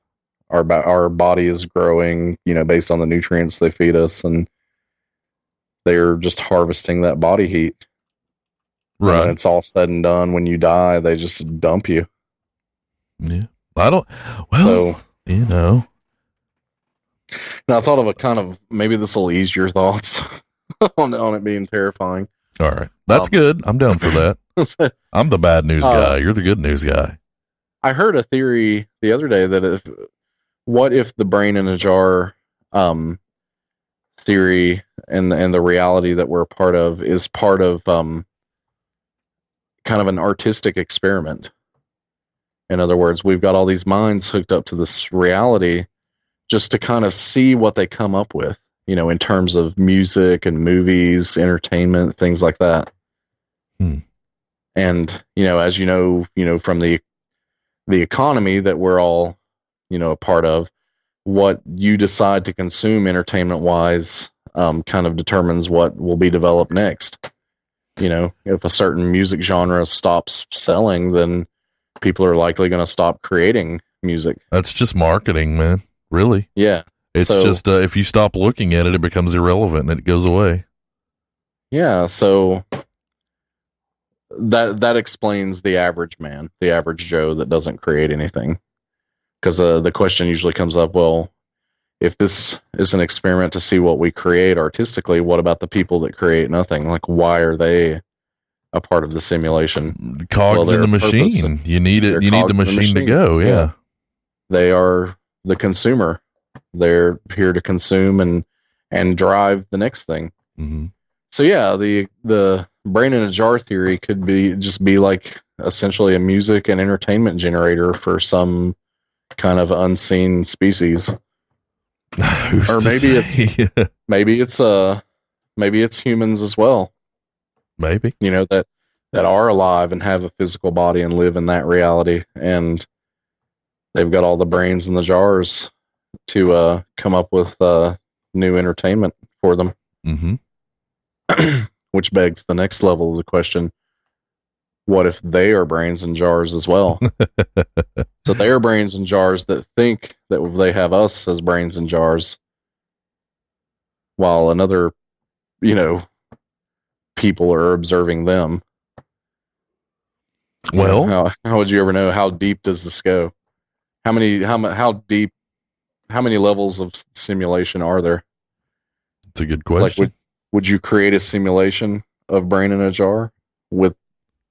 our body is growing, based on the nutrients they feed us, and they're just harvesting that body heat. Right. When it's all said and done, when you die, they just dump you. Yeah. Now I thought of a kind of, maybe this will ease your thoughts on it being terrifying. All right. That's good. I'm down for that. I'm the bad news guy. You're the good news guy. I heard a theory the other day that what if the brain in a jar theory and the reality that we're a part of is part of kind of an artistic experiment. In other words, we've got all these minds hooked up to this reality just to kind of see what they come up with, in terms of music and movies, entertainment, things like that. And, as from the economy that we're all, a part of, what you decide to consume entertainment wise, kind of determines what will be developed next. If a certain music genre stops selling, then people are likely going to stop creating music. That's just marketing, man. Really? Yeah. It's just if you stop looking at it, it becomes irrelevant and it goes away. Yeah. So that explains the average man, the average Joe that doesn't create anything. Because the question usually comes up, well, if this is an experiment to see what we create artistically, what about the people that create nothing? Like, why are they a part of the simulation? The cogs in the machine. You need it. You need the machine to go. Yeah. They are the consumer. They're here to consume and and drive the next thing. Mm-hmm. So yeah, the brain in a jar theory could be like essentially a music and entertainment generator for some kind of unseen species. Or maybe it's humans as well. Maybe, that are alive and have a physical body and live in that reality, and they've got all the brains in the jars to come up with new entertainment for them. Mm-hmm. Which begs the next level of the question: what if they are brains in jars as well? So they are brains in jars that think that they have us as brains in jars, while another, people are observing them. Well, how would you ever know? How deep does this go? How many levels of simulation are there? It's a good question. Like, would you create a simulation of brain in a jar with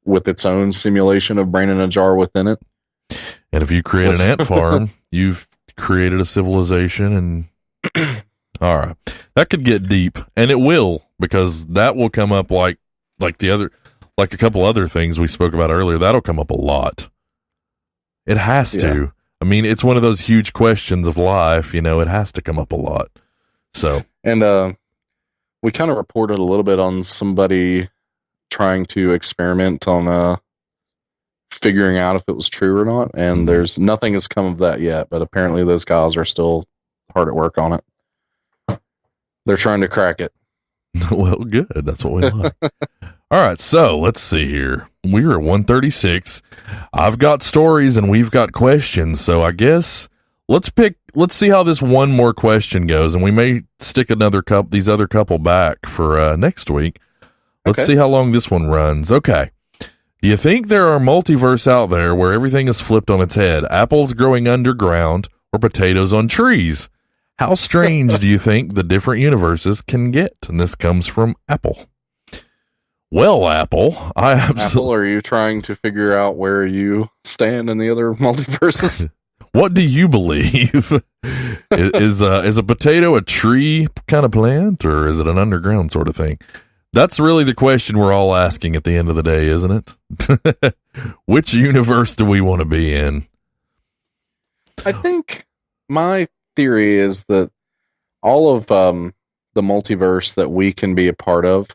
its own simulation of brain in a jar within it? And if you create an ant farm, you've created a civilization. And all right, that could get deep, and it will, because that will come up like a couple other things we spoke about earlier. That'll come up a lot. It has to. I mean, it's one of those huge questions of life. It has to come up a lot. So, and we kind of reported a little bit on somebody trying to experiment on figuring out if it was true or not, and there's nothing has come of that yet, but apparently those guys are still hard at work on it. They're trying to crack it. Well, good. That's what we like. All right, so let's see here. We're at 136. I've got stories and we've got questions, so I guess let's see how this one more question goes, and we may stick these other couple back for next week. Let's see how long this one runs. Okay. Do you think there are multiverse out there where everything is flipped on its head? Apples growing underground or potatoes on trees? How strange do you think the different universes can get? And this comes from Apple. Well, Apple, Apple, are you trying to figure out where you stand in the other multiverses? What do you believe? Is a potato a tree kind of plant, or is it an underground sort of thing? That's really the question we're all asking at the end of the day, isn't it? Which universe do we want to be in? I think my theory is that all of the multiverse that we can be a part of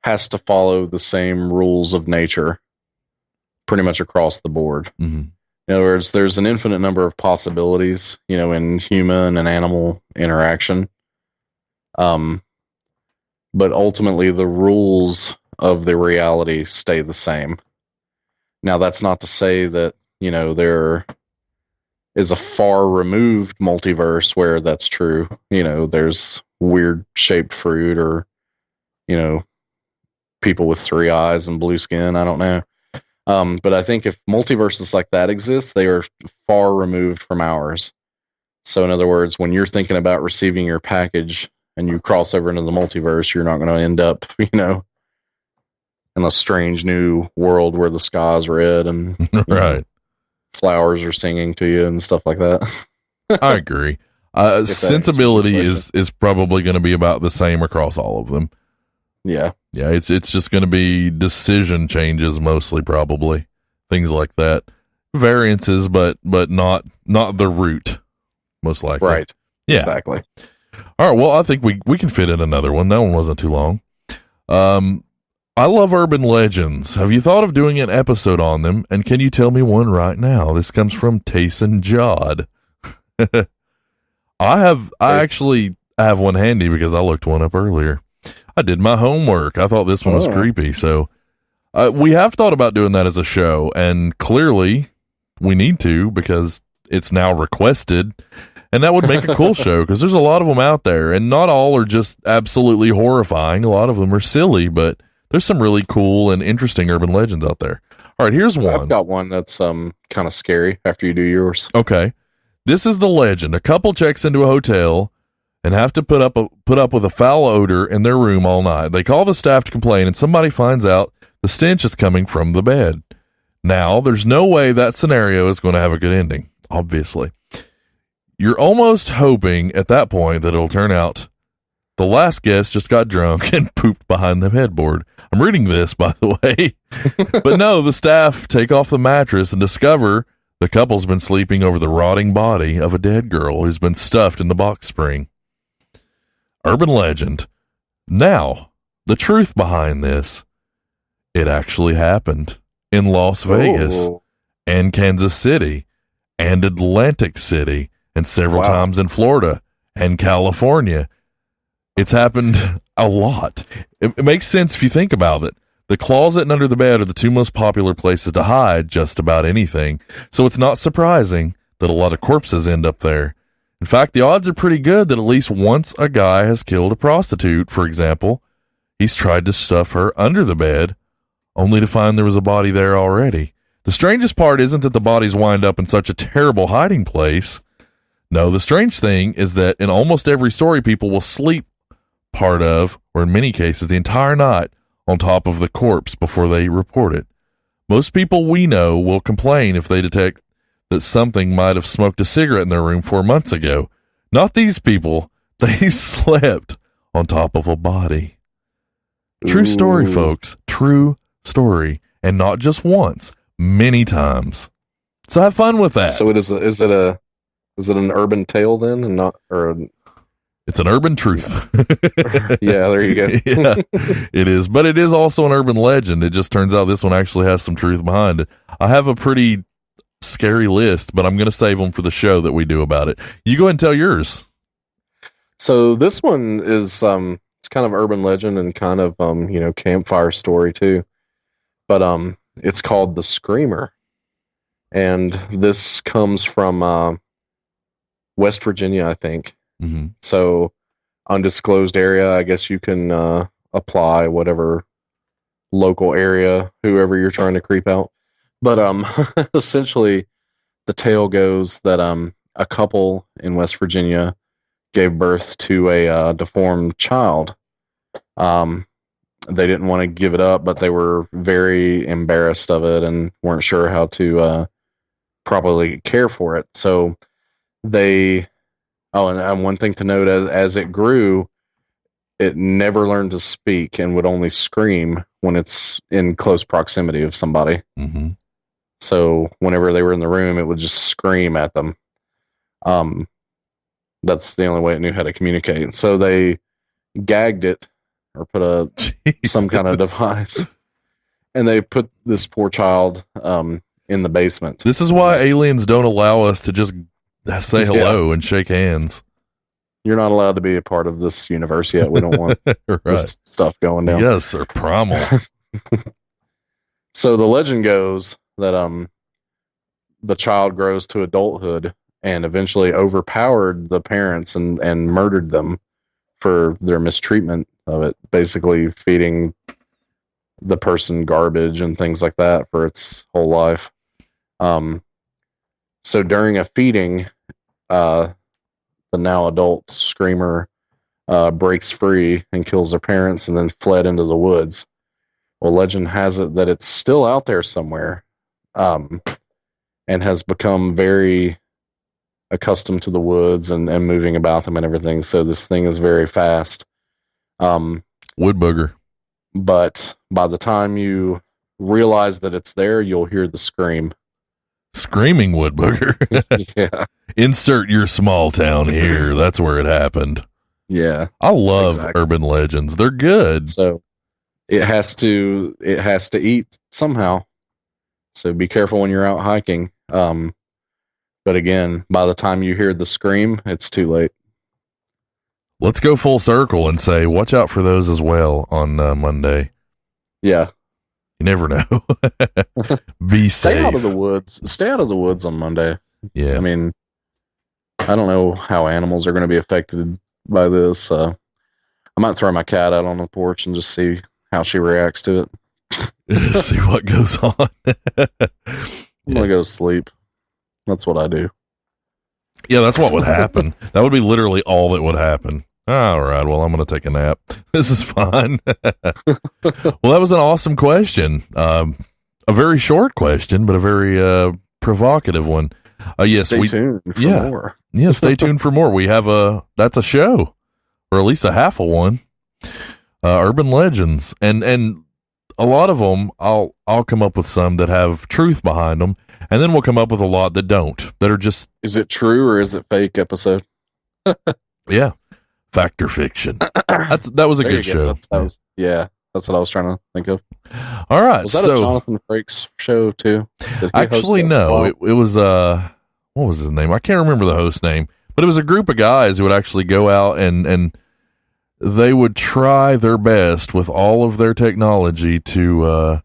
has to follow the same rules of nature pretty much across the board. Mm-hmm. In other words, there's an infinite number of possibilities, in human and animal interaction. But ultimately the rules of the reality stay the same. Now, that's not to say that, there is a far removed multiverse where that's true. There's weird shaped fruit or, people with 3 eyes and blue skin. I don't know. But I think if multiverses like that exist, they are far removed from ours. So in other words, when you're thinking about receiving your package and you cross over into the multiverse, you're not going to end up, in a strange new world where the sky's red and right. Flowers are singing to you and stuff like that. I agree. Sensibility is probably going to be about the same across all of them. Yeah. Yeah, it's just going to be decision changes mostly, probably. Things like that. Variances, but not the root, most likely. Right. Yeah. Exactly. All right, well, I think we can fit in another one. That one wasn't too long. I love urban legends. Have you thought of doing an episode on them? And can you tell me one right now? This comes from Tayson Jod. I actually have one handy because I looked one up earlier. I did my homework. I thought this one was creepy. So we have thought about doing that as a show, and clearly we need to because it's now requested, and that would make a cool show because there's a lot of them out there, and not all are just absolutely horrifying. A lot of them are silly, but there's some really cool and interesting urban legends out there. All right, here's one. I've got one that's kind of scary after you do yours. Okay. This is the legend. A couple checks into a hotel and have to put up with a foul odor in their room all night. They call the staff to complain, and somebody finds out the stench is coming from the bed. Now, there's no way that scenario is going to have a good ending, obviously. You're almost hoping at that point that it'll turn out The last guest just got drunk and pooped behind the headboard. I'm reading this, by the way. But no, the staff take off the mattress and discover the couple's been sleeping over the rotting body of a dead girl who's been stuffed in the box spring. Urban legend. Now, the truth behind this. It actually happened in Las Vegas and Kansas City and Atlantic City and several times in Florida and California. It's happened a lot. It makes sense if you think about it. The closet and under the bed are the two most popular places to hide just about anything. So it's not surprising that a lot of corpses end up there. In fact, the odds are pretty good that at least once a guy has killed a prostitute, for example. He's tried to stuff her under the bed, only to find there was a body there already. The strangest part isn't that the bodies wind up in such a terrible hiding place. No, the strange thing is that in almost every story, people will sleep part of, or in many cases, the entire night on top of the corpse before they report it. Most people we know will complain if they detect that something might have smoked a cigarette in their room 4 months ago. Not these people. They slept on top of a body. True story, folks. True story. And not just once, many times. So have fun with that. So is it an urban tale then, and not It's an urban truth. Yeah, there you go. Yeah, it is. But it is also an urban legend. It just turns out this one actually has some truth behind it. I have a pretty scary list, but I'm going to save them for the show that we do about it. You go ahead and tell yours. So this one is it's kind of urban legend and kind of campfire story too. But it's called The Screamer. And this comes from West Virginia, I think. Mm-hmm. So undisclosed area, I guess you can apply whatever local area, whoever you're trying to creep out. But essentially the tale goes that a couple in West Virginia gave birth to a deformed child. They didn't want to give it up, but they were very embarrassed of it and weren't sure how to properly care for it. So they and one thing to note, as it grew, it never learned to speak and would only scream when it's in close proximity of somebody. Mm-hmm. So whenever they were in the room, it would just scream at them. That's the only way it knew how to communicate. So they gagged it or put some kind of device, and they put this poor child in the basement. This is why aliens don't allow us to just say hello and shake hands. You're not allowed to be a part of this universe yet. We don't want this stuff going down. Yes, sir. Primal. So the legend goes that the child grows to adulthood and eventually overpowered the parents and murdered them for their mistreatment of it, basically feeding the person garbage and things like that for its whole life. So during a feeding, the now adult screamer breaks free and kills their parents and then fled into the woods. Well, legend has it that it's still out there somewhere, and has become very accustomed to the woods and moving about them and everything. So this thing is very fast. Wood booger. But by the time you realize that it's there, you'll hear the scream. Screaming wood booger. Yeah. Insert your small town here. That's where it happened. Yeah. I love urban legends. They're good. So it has to eat somehow. So be careful when you're out hiking. But again, by the time you hear the scream, it's too late. Let's go full circle and say, watch out for those as well on Monday. Yeah. You never know. Be safe. Stay out of the woods. Stay out of the woods on Monday. Yeah. I mean, I don't know how animals are going to be affected by this. I might throw my cat out on the porch and just see how she reacts to it. See what goes on. I'm going to go to sleep. That's what I do. Yeah, that's what would happen. That would be literally all that would happen. All right, well, I'm going to take a nap. This is fun. Well, that was an awesome question. A very short question, but a very provocative one. Yes, stay tuned for more. Yeah, stay tuned for more. We have that's a show. or at least a half of one. Urban legends, and a lot of them, I'll come up with some that have truth behind them, and then we'll come up with a lot that don't, that are just. Is it true or is it fake episode? Yeah, fact or fiction. That was a good show. That's what I was trying to think of. All right, was that a Jonathan Frakes show too? Actually, no. It was what was his name? I can't remember the host name, but it was a group of guys who would actually go out and they would try their best with all of their technology to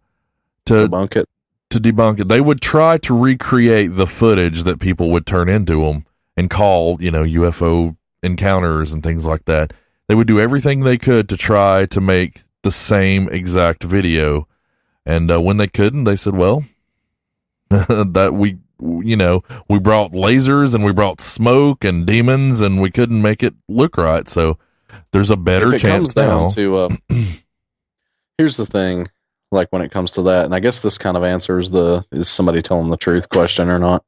debunk it. To debunk it, they would try to recreate the footage that people would turn into them and call, UFO encounters and things like that. They would do everything they could to try to make the same exact video. And when they couldn't, they said, well, that we brought lasers and we brought smoke and demons and we couldn't make it look right. So there's a better chance now. Here's the thing, like when it comes to that, and I guess this kind of answers is somebody telling the truth question or not.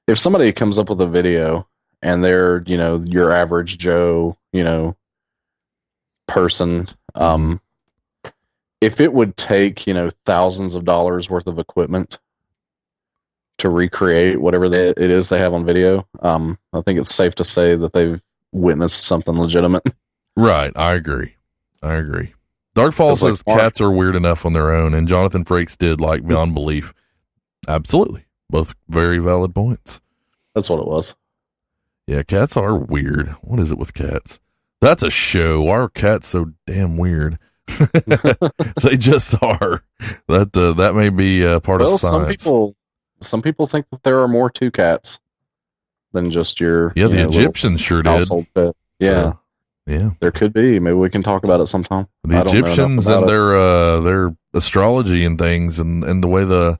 If somebody comes up with a video and they're, your average Joe, person, if it would take, thousands of dollars worth of equipment to recreate whatever it is they have on video, I think it's safe to say that they've witnessed something legitimate. Right. I agree. Darkfall says cats are weird enough on their own, and Jonathan Frakes did like beyond belief. Absolutely. Both very valid points. That's what it was. Yeah, cats are weird. What is it with cats? That's a show. Why are cats so damn weird? They just are. That may be part of science. Some people think that there are more to cats than just your the Egyptians sure did. Pet. Yeah. There could be. Maybe we can talk about it sometime. The Egyptians and their astrology and things, and the way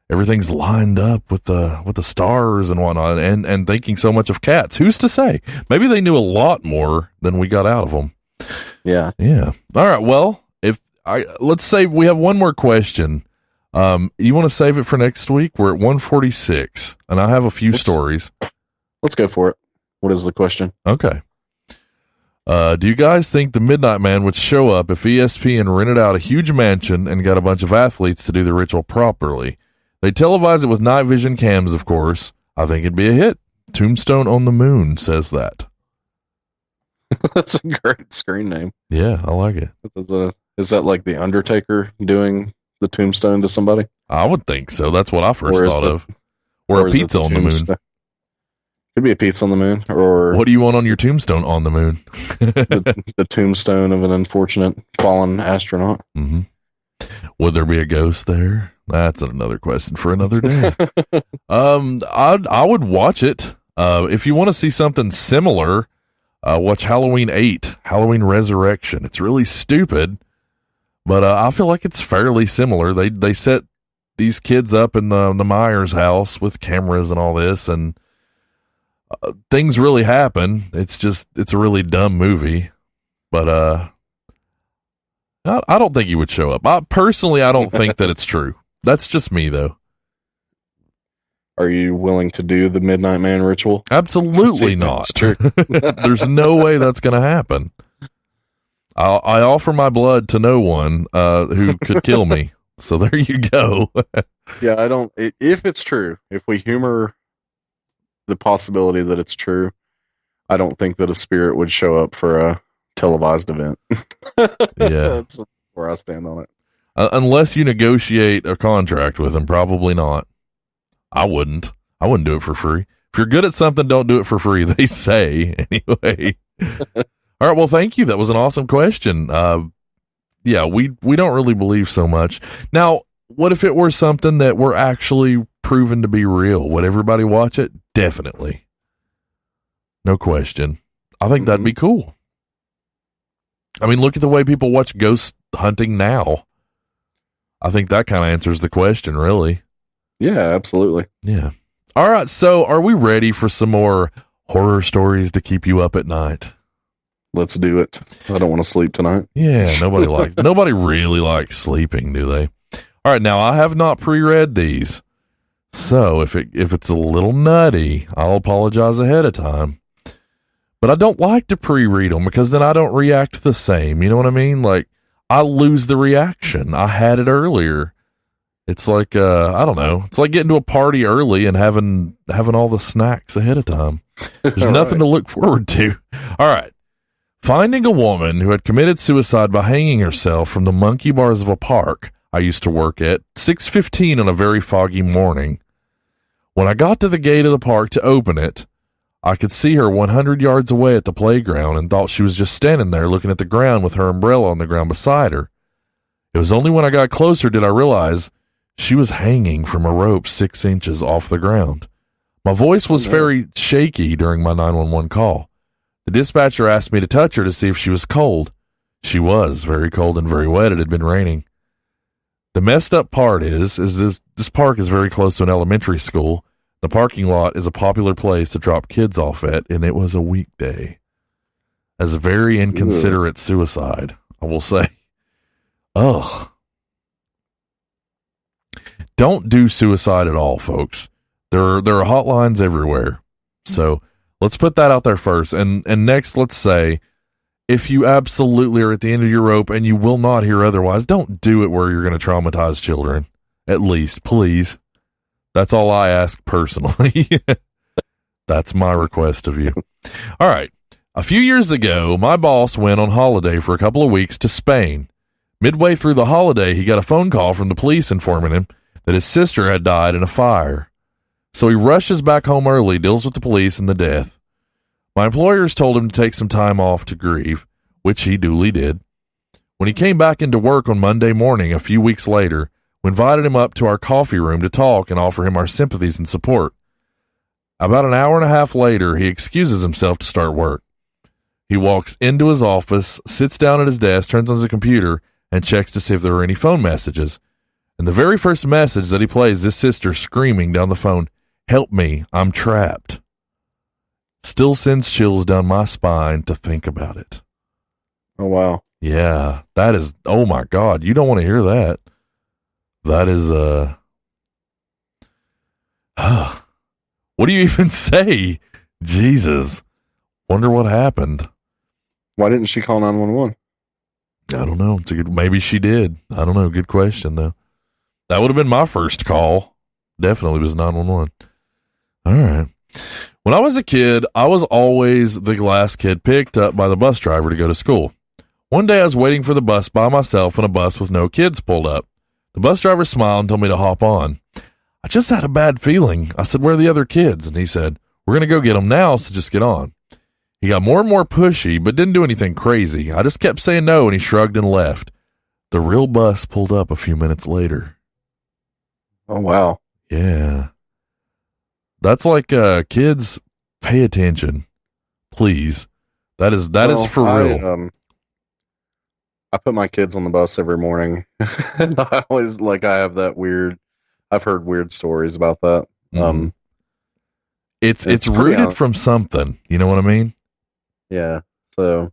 everything's lined up with the stars and whatnot, and thinking so much of cats. Who's to say? Maybe they knew a lot more than we got out of them. Yeah. All right. Well, let's say we have one more question. You want to save it for next week? We're at 146, and I have a few stories. Let's go for it. What is the question? Okay. Do you guys think the Midnight Man would show up if ESPN rented out a huge mansion and got a bunch of athletes to do the ritual properly? They televise it with night vision cams, of course. I think it'd be a hit. Tombstone on the Moon says that. That's a great screen name. Yeah, I like it. Is that like The Undertaker doing the tombstone to somebody? I would think so. That's what I first thought of. Or a pizza on the moon. Could be a pizza on the moon. Or what do you want on your tombstone on the moon? the tombstone of an unfortunate fallen astronaut. Mm-hmm. Would there be a ghost there? That's another question for another day. I would watch it. If you want to see something similar, watch Halloween 8, Halloween Resurrection. It's really stupid, but I feel like it's fairly similar. They set these kids up in the Myers house with cameras and all this, and things really happen. It's a really dumb movie, but I don't think he would show up. I don't think that it's true. That's just me, though. Are you willing to do the Midnight Man ritual? Absolutely not. There's no way that's going to happen. I offer my blood to no one who could kill me. So there you go. Yeah, if it's true, if we humor the possibility that it's true, I don't think that a spirit would show up for a televised event. Yeah. That's where I stand on it. Unless you negotiate a contract with them, probably not. I wouldn't do it for free. If you're good at something, don't do it for free, they say. Anyway. All right, well, thank you. That was an awesome question. Yeah, we don't really believe so much. Now, what if it were something that were actually proven to be real? Would everybody watch it? Definitely. No question. I think that'd be cool. I mean, look at the way people watch ghost hunting now. I think that kind of answers the question, really. Yeah, absolutely. Yeah. All right, so are we ready for some more horror stories to keep you up at night? Let's do it. I don't want to sleep tonight. Yeah, nobody really likes sleeping, do they? All right, now I have not pre-read these. So if it's a little nutty, I'll apologize ahead of time. But I don't like to pre-read them because then I don't react the same. You know what I mean? Like, I lose the reaction. I had it earlier. It's like, I don't know. It's like getting to a party early and having all the snacks ahead of time. There's nothing to look forward to. All right. Finding a woman who had committed suicide by hanging herself from the monkey bars of a park I used to work at, 6:15 on a very foggy morning. When I got to the gate of the park to open it, I could see her 100 yards away at the playground and thought she was just standing there looking at the ground with her umbrella on the ground beside her. It was only when I got closer did I realize she was hanging from a rope 6 inches off the ground. My voice was very shaky during my 911 call. The dispatcher asked me to touch her to see if she was cold. She was very cold and very wet. It had been raining. The messed up part is this park is very close to an elementary school. The parking lot is a popular place to drop kids off at, and it was a weekday. As a very inconsiderate suicide, I will say. Ugh. Don't do suicide at all, folks. There are hotlines everywhere. So let's put that out there first. And next, let's say, if you absolutely are at the end of your rope and you will not hear otherwise, don't do it where you're going to traumatize children. At least, please. That's all I ask personally. That's my request of you. All right. A few years ago, my boss went on holiday for a couple of weeks to Spain. Midway through the holiday, he got a phone call from the police informing him that his sister had died in a fire. So he rushes back home early, deals with the police and the death. My employers told him to take some time off to grieve, which he duly did. When he came back into work on Monday morning a few weeks later, we invited him up to our coffee room to talk and offer him our sympathies and support. About an hour and a half later, he excuses himself to start work. He walks into his office, sits down at his desk, turns on his computer, and checks to see if there are any phone messages. And the very first message that he plays is his sister screaming down the phone, "Help me, I'm trapped." Still sends chills down my spine to think about it. Oh, wow. Yeah, that is, oh my God, you don't want to hear that. That is, what do you even say? Jesus. Wonder what happened. Why didn't she call 911? I don't know. Maybe she did. I don't know. Good question, though. That would have been my first call. Definitely was 911. All right. When I was a kid, I was always the last kid picked up by the bus driver to go to school. One day I was waiting for the bus by myself on a bus with no kids pulled up. The bus driver smiled and told me to hop on. I just had a bad feeling. I said, "Where are the other kids?" And he said, "We're going to go get them now, so just get on." He got more and more pushy, but didn't do anything crazy. I just kept saying no, and he shrugged and left. The real bus pulled up a few minutes later. Oh, wow. Yeah. That's like, kids, pay attention. Please. That is for real. I put my kids on the bus every morning. And I always, I have that weird, I've heard weird stories about that. It's rooted from something. You know what I mean? Yeah. So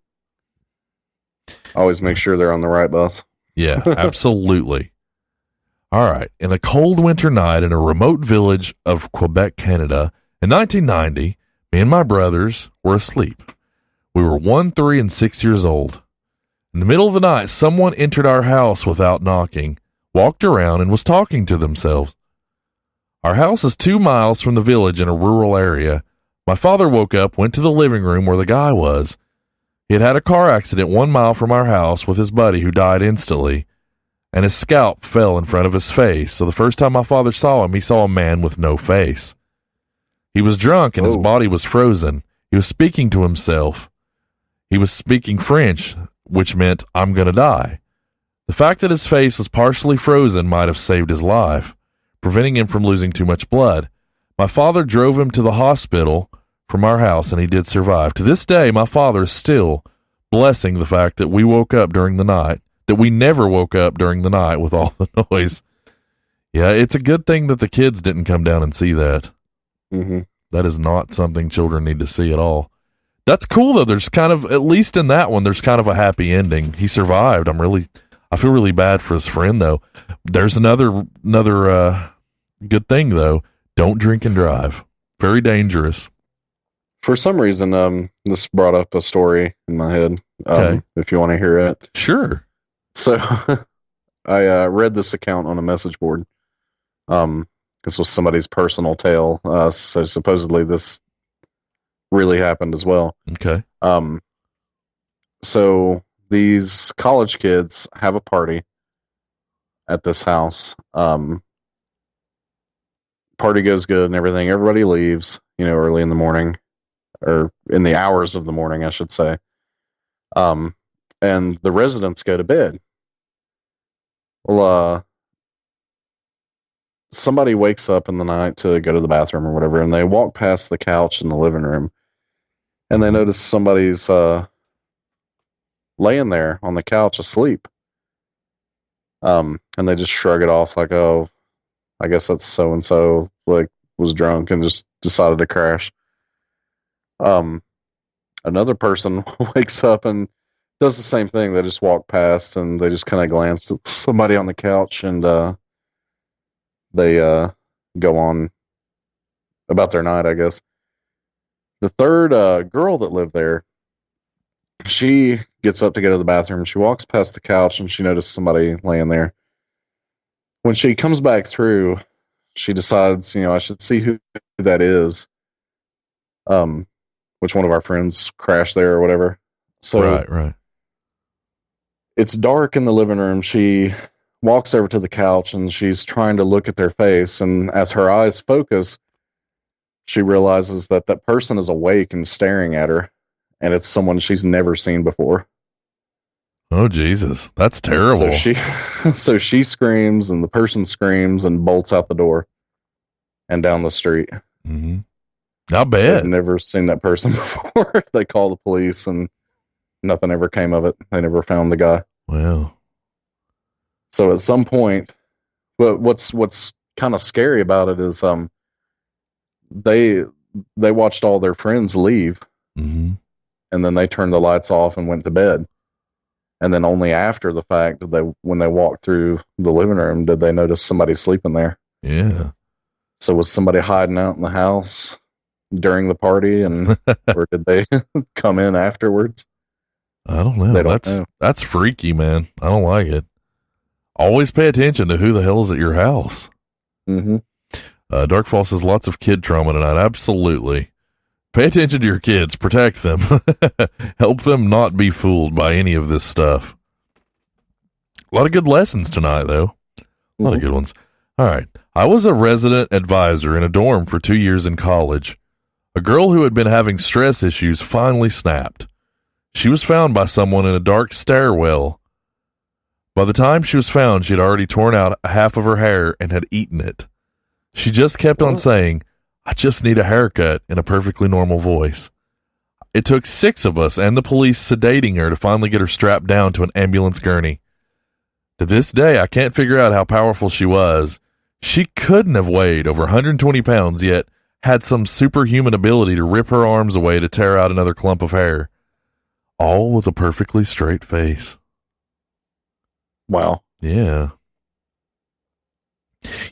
I always make sure they're on the right bus. Yeah, absolutely. All right. In a cold winter night in a remote village of Quebec, Canada, in 1990, me and my brothers were asleep. We were 1, 3, and 6 years old. In the middle of the night, someone entered our house without knocking, walked around, and was talking to themselves. Our house is 2 miles from the village in a rural area. My father woke up, went to the living room where the guy was. He had had a car accident 1 mile from our house with his buddy who died instantly, and his scalp fell in front of his face. So the first time my father saw him, he saw a man with no face. He was drunk and his body was frozen. He was speaking to himself. He was speaking French, which meant, "I'm going to die." The fact that his face was partially frozen might have saved his life, preventing him from losing too much blood. My father drove him to the hospital from our house, and he did survive. To this day, my father is still blessing the fact that we woke up during the night, that we never woke up during the night with all the noise. Yeah, it's a good thing that the kids didn't come down and see that. Mm-hmm. That is not something children need to see at all. That's cool, though. There's kind of, at least in that one, there's kind of a happy ending. He survived. I feel really bad for his friend, though. There's another good thing, though. Don't drink and drive. Very dangerous. For some reason, this brought up a story in my head. Okay. If you want to hear it. Sure. So I read this account on a message board. This was somebody's personal tale. So supposedly this really happened as well. Okay. So these college kids have a party at this house. Party goes good and everything. Everybody leaves, early in the morning, or in the hours of the morning, I should say. And the residents go to bed. Well, somebody wakes up in the night to go to the bathroom or whatever, and they walk past the couch in the living room, and they notice somebody's laying there on the couch asleep. And they just shrug it off like, oh, I guess that's so-and-so, was drunk and just decided to crash. Another person wakes up and does the same thing. They just walk past and they just kind of glance at somebody on the couch, and they go on about their night, I guess. The third girl that lived there, she gets up to go to the bathroom. She walks past the couch and she notices somebody laying there. When she comes back through, she decides, I should see who that is. Which one of our friends crashed there or whatever. So Right. It's dark in the living room. She walks over to the couch and she's trying to look at their face. And as her eyes focus, she realizes that that person is awake and staring at her. And it's someone she's never seen before. Oh, Jesus. That's terrible. So she screams, and the person screams and bolts out the door and down the street. Mm-hmm. I bet. I've never seen that person before. They call the police and nothing ever came of it. They never found the guy. Well, so at some point, but what's kind of scary about it is they watched all their friends leave, mm-hmm. and then they turned the lights off and went to bed. And then only after the fact when they walked through the living room, did they notice somebody sleeping there. Yeah. So was somebody hiding out in the house during the party, and or did they come in afterwards? I don't know. That's freaky, man. I don't like it. Always pay attention to who the hell is at your house. Mm-hmm. Darkfall says lots of kid trauma tonight. Absolutely. Pay attention to your kids. Protect them. Help them not be fooled by any of this stuff. A lot of good lessons tonight, though. A lot of good ones. All right. I was a resident advisor in a dorm for 2 years in college. A girl who had been having stress issues finally snapped. She was found by someone in a dark stairwell. By the time she was found, she had already torn out half of her hair and had eaten it. She just kept on saying, "I just need a haircut," in a perfectly normal voice. It took 6 of us and the police sedating her to finally get her strapped down to an ambulance gurney. To this day, I can't figure out how powerful she was. She couldn't have weighed over 120 pounds, yet had some superhuman ability to rip her arms away to tear out another clump of hair. All with a perfectly straight face. Wow. Yeah.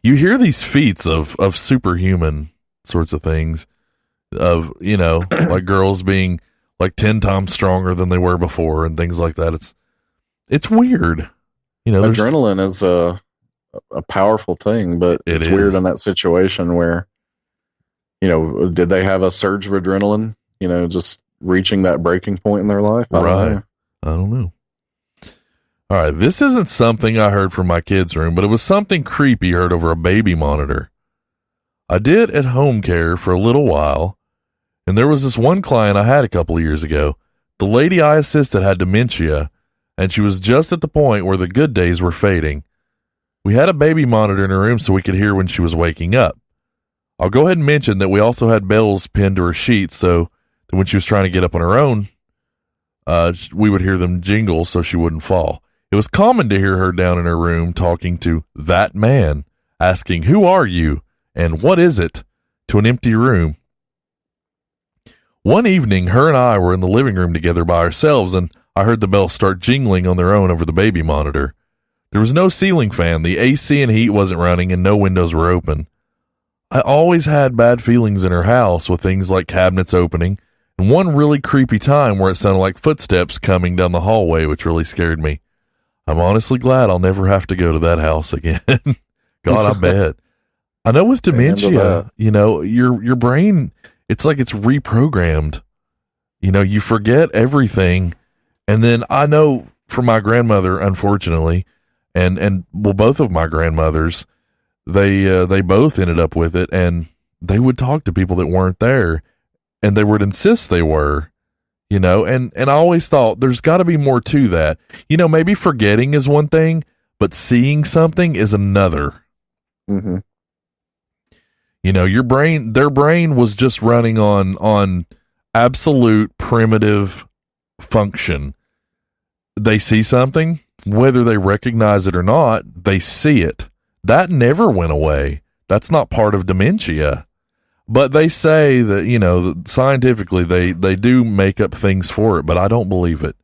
You hear these feats of superhuman sorts of things, of, like girls being like 10 times stronger than they were before and things like that. It's weird. Adrenaline is a powerful thing, but it's weird in that situation where, did they have a surge of adrenaline, just reaching that breaking point in their life? I don't know. All right, this isn't something I heard from my kids' room, but it was something creepy heard over a baby monitor. I did at home care for a little while, and there was this one client I had a couple of years ago. The lady I assisted had dementia, and she was just at the point where the good days were fading. We had a baby monitor in her room so we could hear when she was waking up. I'll go ahead and mention that we also had bells pinned to her sheet so that when she was trying to get up on her own, we would hear them jingle so she wouldn't fall. It was common to hear her down in her room talking to that man, asking, "Who are you? And what is it?" to an empty room. One evening, her and I were in the living room together by ourselves, and I heard the bells start jingling on their own over the baby monitor. There was no ceiling fan, the AC and heat wasn't running, and no windows were open. I always had bad feelings in her house with things like cabinets opening, and one really creepy time where it sounded like footsteps coming down the hallway, which really scared me. I'm honestly glad I'll never have to go to that house again. God, I bet. I know with dementia, you know, your brain, it's like it's reprogrammed. You know, you forget everything. And then I know for my grandmother, unfortunately, and well, both of my grandmothers, they both ended up with it, and they would talk to people that weren't there, and they would insist they were, you know, and I always thought there's got to be more to that. You know, maybe forgetting is one thing, but seeing something is another. Mm-hmm. You know, their brain was just running on absolute primitive function. They see something, whether they recognize it or not, they see it. That never went away. That's not part of dementia. But they say that, you know, scientifically they do make up things for it, but I don't believe it.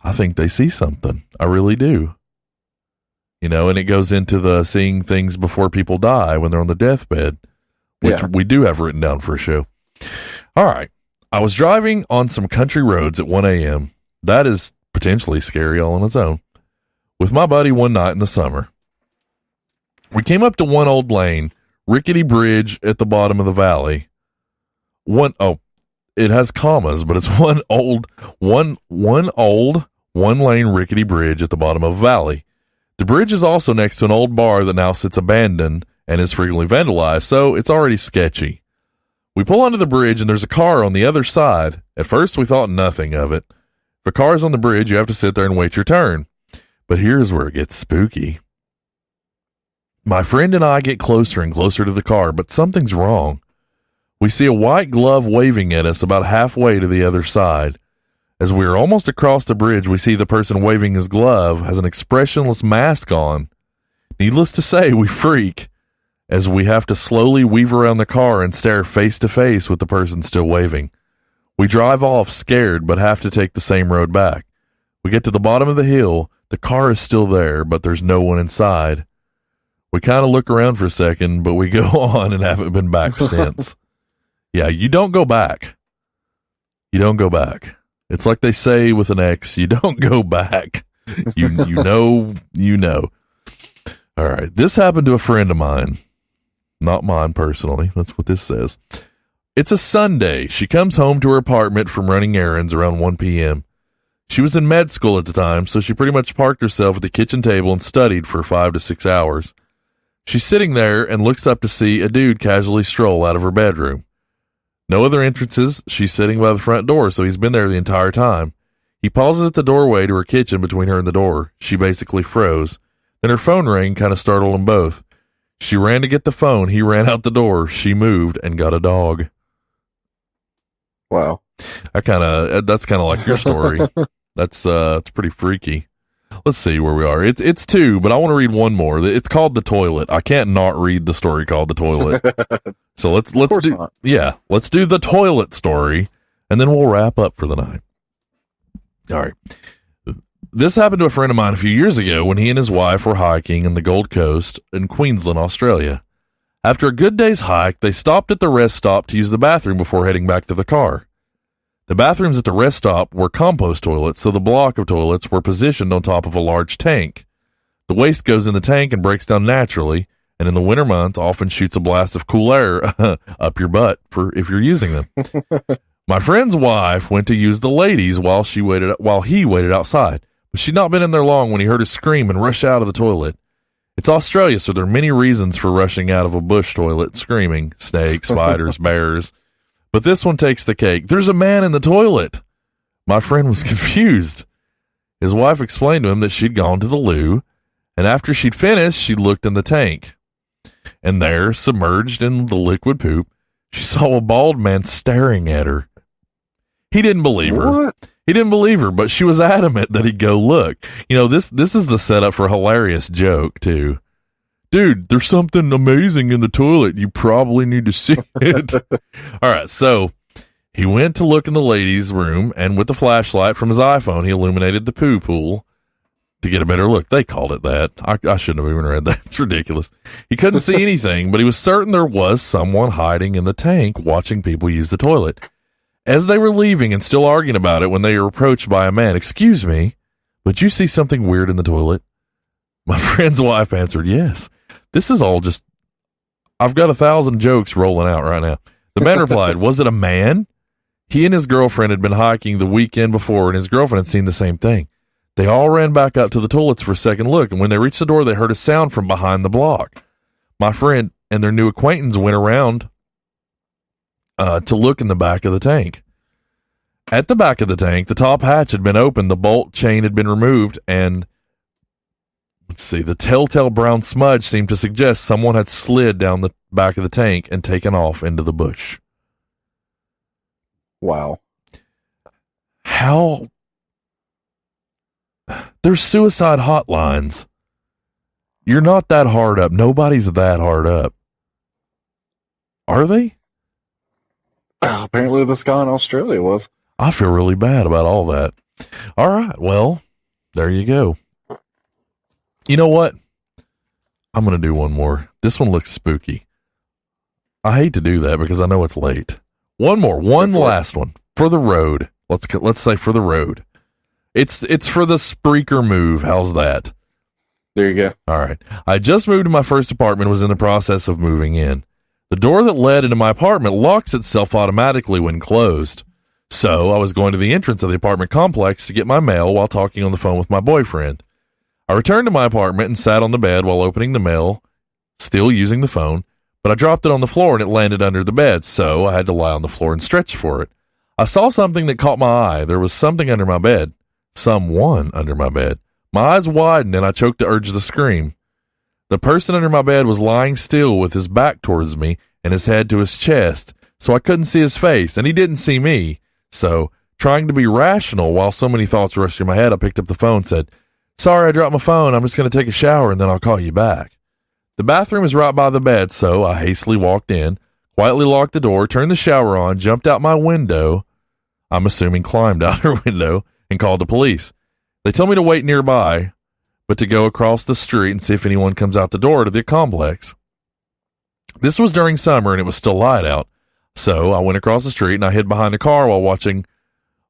I think they see something. I really do. You know, and it goes into the seeing things before people die when they're on the deathbed, which we do have written down for a show. All right. I was driving on some country roads at 1 a.m. That is potentially scary all on its own. With my buddy one night in the summer. We came up to one old lane, rickety bridge at the bottom of the valley. It has commas, but it's one lane rickety bridge at the bottom of a valley. The bridge is also next to an old bar that now sits abandoned and is frequently vandalized, so it's already sketchy. We pull onto the bridge and there's a car on the other side. At first we thought nothing of it. If a car's on the bridge, you have to sit there and wait your turn. But here's where it gets spooky. My friend and I get closer and closer to the car, but something's wrong. We see a white glove waving at us about halfway to the other side. As we are almost across the bridge, we see the person waving his glove has an expressionless mask on. Needless to say, we freak, as we have to slowly weave around the car and stare face to face with the person still waving. We drive off scared, but have to take the same road back. We get to the bottom of the hill. The car is still there, but there's no one inside. We kind of look around for a second, but we go on and haven't been back since. Yeah, you don't go back. You don't go back. It's like they say with an X, you don't go back. You know. All right. This happened to a friend of mine. Not mine personally. That's what this says. It's a Sunday. She comes home to her apartment from running errands around 1 p.m. She was in med school at the time, so she pretty much parked herself at the kitchen table and studied for 5 to 6 hours. She's sitting there and looks up to see a dude casually stroll out of her bedroom. No other entrances. She's sitting by the front door, so he's been there the entire time. He pauses at the doorway to her kitchen between her and the door. She basically froze. Then her phone rang, kind of startled them both. She ran to get the phone. He ran out the door. She moved and got a dog. Wow. That's kind of like your story. That's it's pretty freaky. Let's see where we are. It's 2, but I want to read one more. It's called The Toilet. I can't not read the story called The Toilet. So let's do The Toilet story, and then we'll wrap up for the night. All right. This happened to a friend of mine a few years ago when he and his wife were hiking in the Gold Coast in Queensland, Australia. After a good day's hike, they stopped at the rest stop to use the bathroom before heading back to the car. The bathrooms at the rest stop were compost toilets, so the block of toilets were positioned on top of a large tank. The waste goes in the tank and breaks down naturally, and in the winter months often shoots a blast of cool air up your butt for if you're using them. My friend's wife went to use the ladies while he waited outside, but she'd not been in there long when he heard her scream and rush out of the toilet. It's Australia, so there are many reasons for rushing out of a bush toilet screaming: snakes, spiders, bears. But this one takes the cake. There's a man in the toilet. My friend was confused. His wife explained to him that she'd gone to the loo, and after she'd finished, she looked in the tank. And there, submerged in the liquid poop, she saw a bald man staring at her. He didn't believe her. He didn't believe her, but she was adamant that he'd go look. You know, this is the setup for a hilarious joke, too. Dude, there's something amazing in the toilet. You probably need to see it. All right, so he went to look in the ladies' room, and with the flashlight from his iPhone, he illuminated the poo pool. to get a better look. They called it that. I shouldn't have even read that. It's ridiculous. He couldn't see anything, but he was certain there was someone hiding in the tank watching people use the toilet. As they were leaving and still arguing about it when they were approached by a man, "Excuse me, but you see something weird in the toilet?" My friend's wife answered, "Yes. This is all just, I've got 1,000 jokes rolling out right now." The man replied, "Was it a man?" He and his girlfriend had been hiking the weekend before, and his girlfriend had seen the same thing. They all ran back up to the toilets for a second look, and when they reached the door, they heard a sound from behind the block. My friend and their new acquaintance went around to look in the back of the tank. At the back of the tank, the top hatch had been opened, the bolt chain had been removed, and the telltale brown smudge seemed to suggest someone had slid down the back of the tank and taken off into the bush. Wow. How? There's suicide hotlines. You're not that hard up. Nobody's that hard up. Are they? Apparently this guy in Australia was. I feel really bad about all that. All right. Well, there you go. You know what? I'm going to do one more. This one looks spooky. I hate to do that because I know it's late. One more. One last one. For the road. Let's say for the road. It's for the Spreaker move. How's that? There you go. All right. I just moved to my first apartment and was in the process of moving in. The door that led into my apartment locks itself automatically when closed. So I was going to the entrance of the apartment complex to get my mail while talking on the phone with my boyfriend. I returned to my apartment and sat on the bed while opening the mail, still using the phone, but I dropped it on the floor and it landed under the bed, so I had to lie on the floor and stretch for it. I saw something that caught my eye. There was something under my bed. Someone under my bed. My eyes widened and I choked the urge to scream. The person under my bed was lying still with his back towards me and his head to his chest, so I couldn't see his face, and he didn't see me. So, trying to be rational while so many thoughts rushed through my head, I picked up the phone and said, "Sorry, I dropped my phone. I'm just going to take a shower and then I'll call you back." The bathroom is right by the bed, so I hastily walked in, quietly locked the door, turned the shower on, jumped out my window, I'm assuming climbed out her window, and called the police. They told me to wait nearby, but to go across the street and see if anyone comes out the door to the complex. This was during summer and it was still light out, so I went across the street and I hid behind a car while watching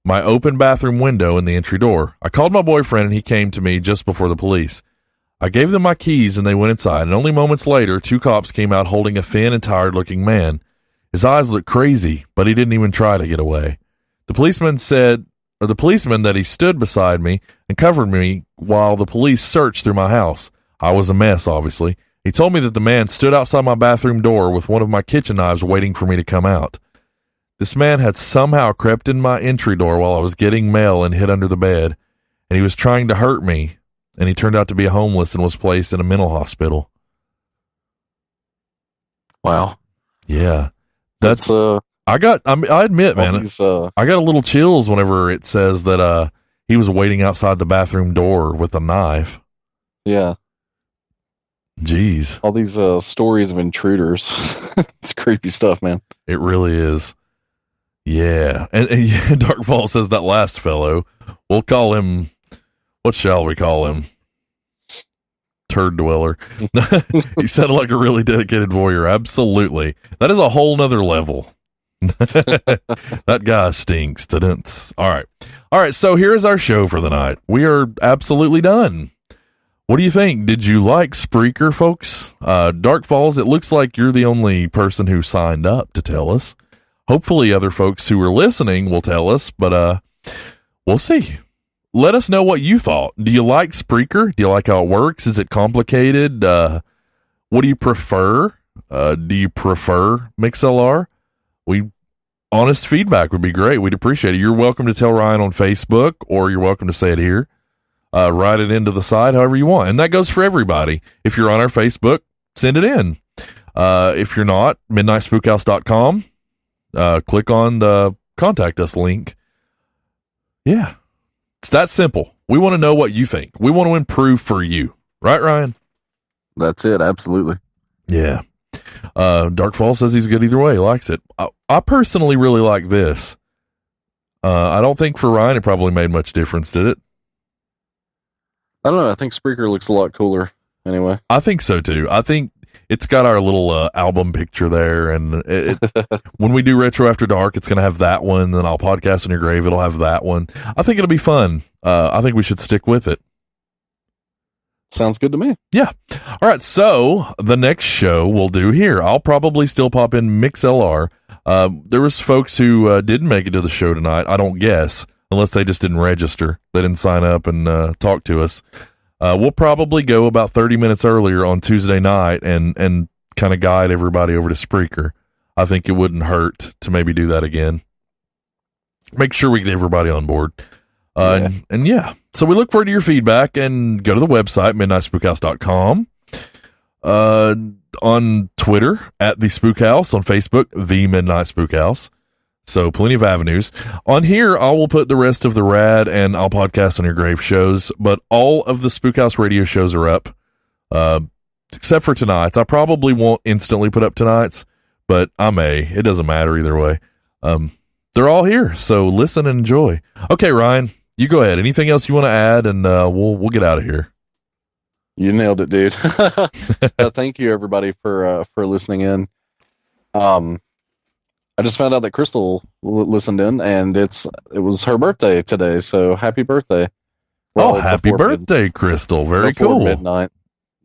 my open bathroom window and the entry door. I called my boyfriend and he came to me just before the police. I gave them my keys and they went inside, and only moments later, 2 cops came out holding a thin and tired-looking man. His eyes looked crazy, but he didn't even try to get away. The policeman that he stood beside me and covered me while the police searched through my house. I was a mess, obviously. He told me that the man stood outside my bathroom door with one of my kitchen knives waiting for me to come out. This man had somehow crept in my entry door while I was getting mail and hid under the bed, and he was trying to hurt me, and he turned out to be homeless and was placed in a mental hospital. Wow. Yeah. That's I admit, man, I got a little chills whenever it says that he was waiting outside the bathroom door with a knife. Yeah. Jeez. All these stories of intruders. It's creepy stuff, man. It really is. Yeah. And Darkfall says that last fellow, we'll call him, what shall we call him? Turd dweller. He sounded like a really dedicated voyeur. Absolutely. That is a whole nother level. That guy stinks. All right. So here's our show for the night. We are absolutely done. What do you think? Did you like Spreaker, folks? Dark Falls, it looks like you're the only person who signed up to tell us. Hopefully other folks who are listening will tell us, but we'll see. Let us know what you thought. Do you like Spreaker? Do you like how it works? Is it complicated? What do you prefer? Do you prefer MixLR? Honest feedback would be great. We'd appreciate it. You're welcome to tell Ryan on Facebook, or you're welcome to say it here. Write it into the side however you want. And that goes for everybody. If you're on our Facebook, send it in. If you're not, midnightspookhouse.com. Click on the contact us link. Yeah. It's that simple. We want to know what you think. We want to improve for you. Right, Ryan? That's it. Absolutely. Yeah. Darkfall says he's good either way. He likes it. I personally really like this. I don't think for Ryan it probably made much difference, did it? I don't know. I think Spreaker looks a lot cooler anyway. I think so too. I think it's got our little album picture there, and when we do Retro After Dark, it's going to have that one. Then I'll podcast on your grave. It'll have that one. I think it'll be fun. I think we should stick with it. Sounds good to me. Yeah. All right. So the next show we'll do here, I'll probably still pop in MixLR. There was folks who didn't make it to the show tonight. I don't guess, unless they just didn't register. They didn't sign up and talk to us. We'll probably go about 30 minutes earlier on Tuesday night and kind of guide everybody over to Spreaker. I think it wouldn't hurt to maybe do that again. Make sure we get everybody on board. And yeah, so we look forward to your feedback, and go to the website, midnightspookhouse.com. On Twitter, at the Spook House. On Facebook, the Midnight Spook House. So plenty of avenues. On here, I will put the rest of the Rad and I'll podcast on your grave shows, but all of the Spook House radio shows are up, except for tonight's. I probably won't instantly put up tonight's, but I may. It doesn't matter either way. They're all here, so listen and enjoy. Okay, Ryan, you go ahead. Anything else you want to add, and we'll get out of here. You nailed it, dude. Thank you, everybody, for listening in. I just found out that Crystal listened in, and it was her birthday today. So happy birthday! Well, happy birthday, Crystal! Very cool. Midnight.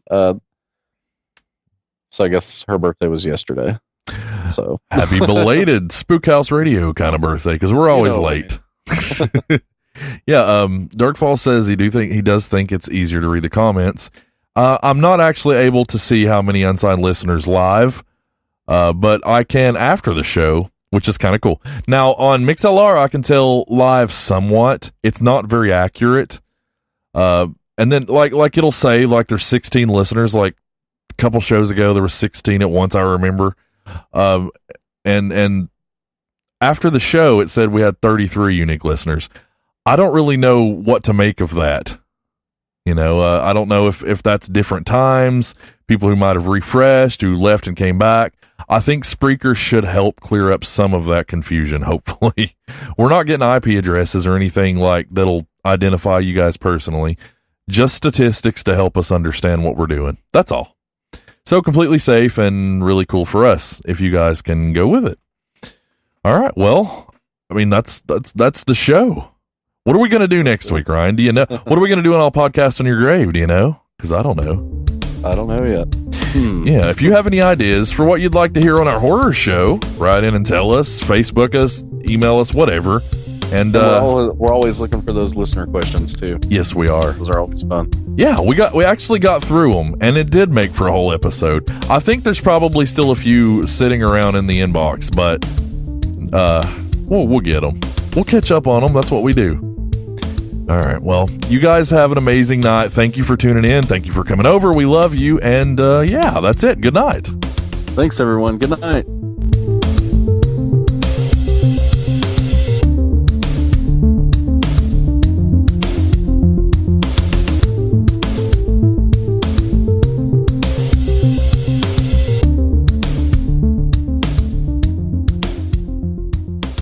So I guess her birthday was yesterday. So happy belated Spook House Radio kind of birthday, because we're always late. Yeah. Darkfall says he does think it's easier to read the comments. I'm not actually able to see how many unsigned listeners live. But I can after the show, which is kind of cool. Now on MixLR, I can tell live somewhat. It's not very accurate. And then like it'll say like there's 16 listeners. Like a couple shows ago, there was 16 at once, I remember. And after the show, it said we had 33 unique listeners. I don't really know what to make of that. You know, I don't know if that's different times, people who might have refreshed, who left and came back. I think Spreaker should help clear up some of that confusion, hopefully. We're not getting IP addresses or anything like that'll identify you guys personally. Just statistics to help us understand what we're doing. That's all. So completely safe and really cool for us if you guys can go with it. All right. Well, I mean, that's the show. What are we going to do next week, Ryan? Do you know? What are we going to do on All Podcasts on Your Grave? Do you know? Because I don't know. I don't know yet. Yeah, if you have any ideas for what you'd like to hear on our horror show, write in and tell us, Facebook us, email us, whatever. And we're always looking for those listener questions too. Yes, we are. Those are always fun. Yeah, we actually got through them, and it did make for a whole episode. I think there's probably still a few sitting around in the inbox, but we'll get them. We'll catch up on them. That's what we do. All right. Well, you guys have an amazing night. Thank you for tuning in. Thank you for coming over. We love you. And yeah, that's it. Good night. Thanks, everyone. Good night.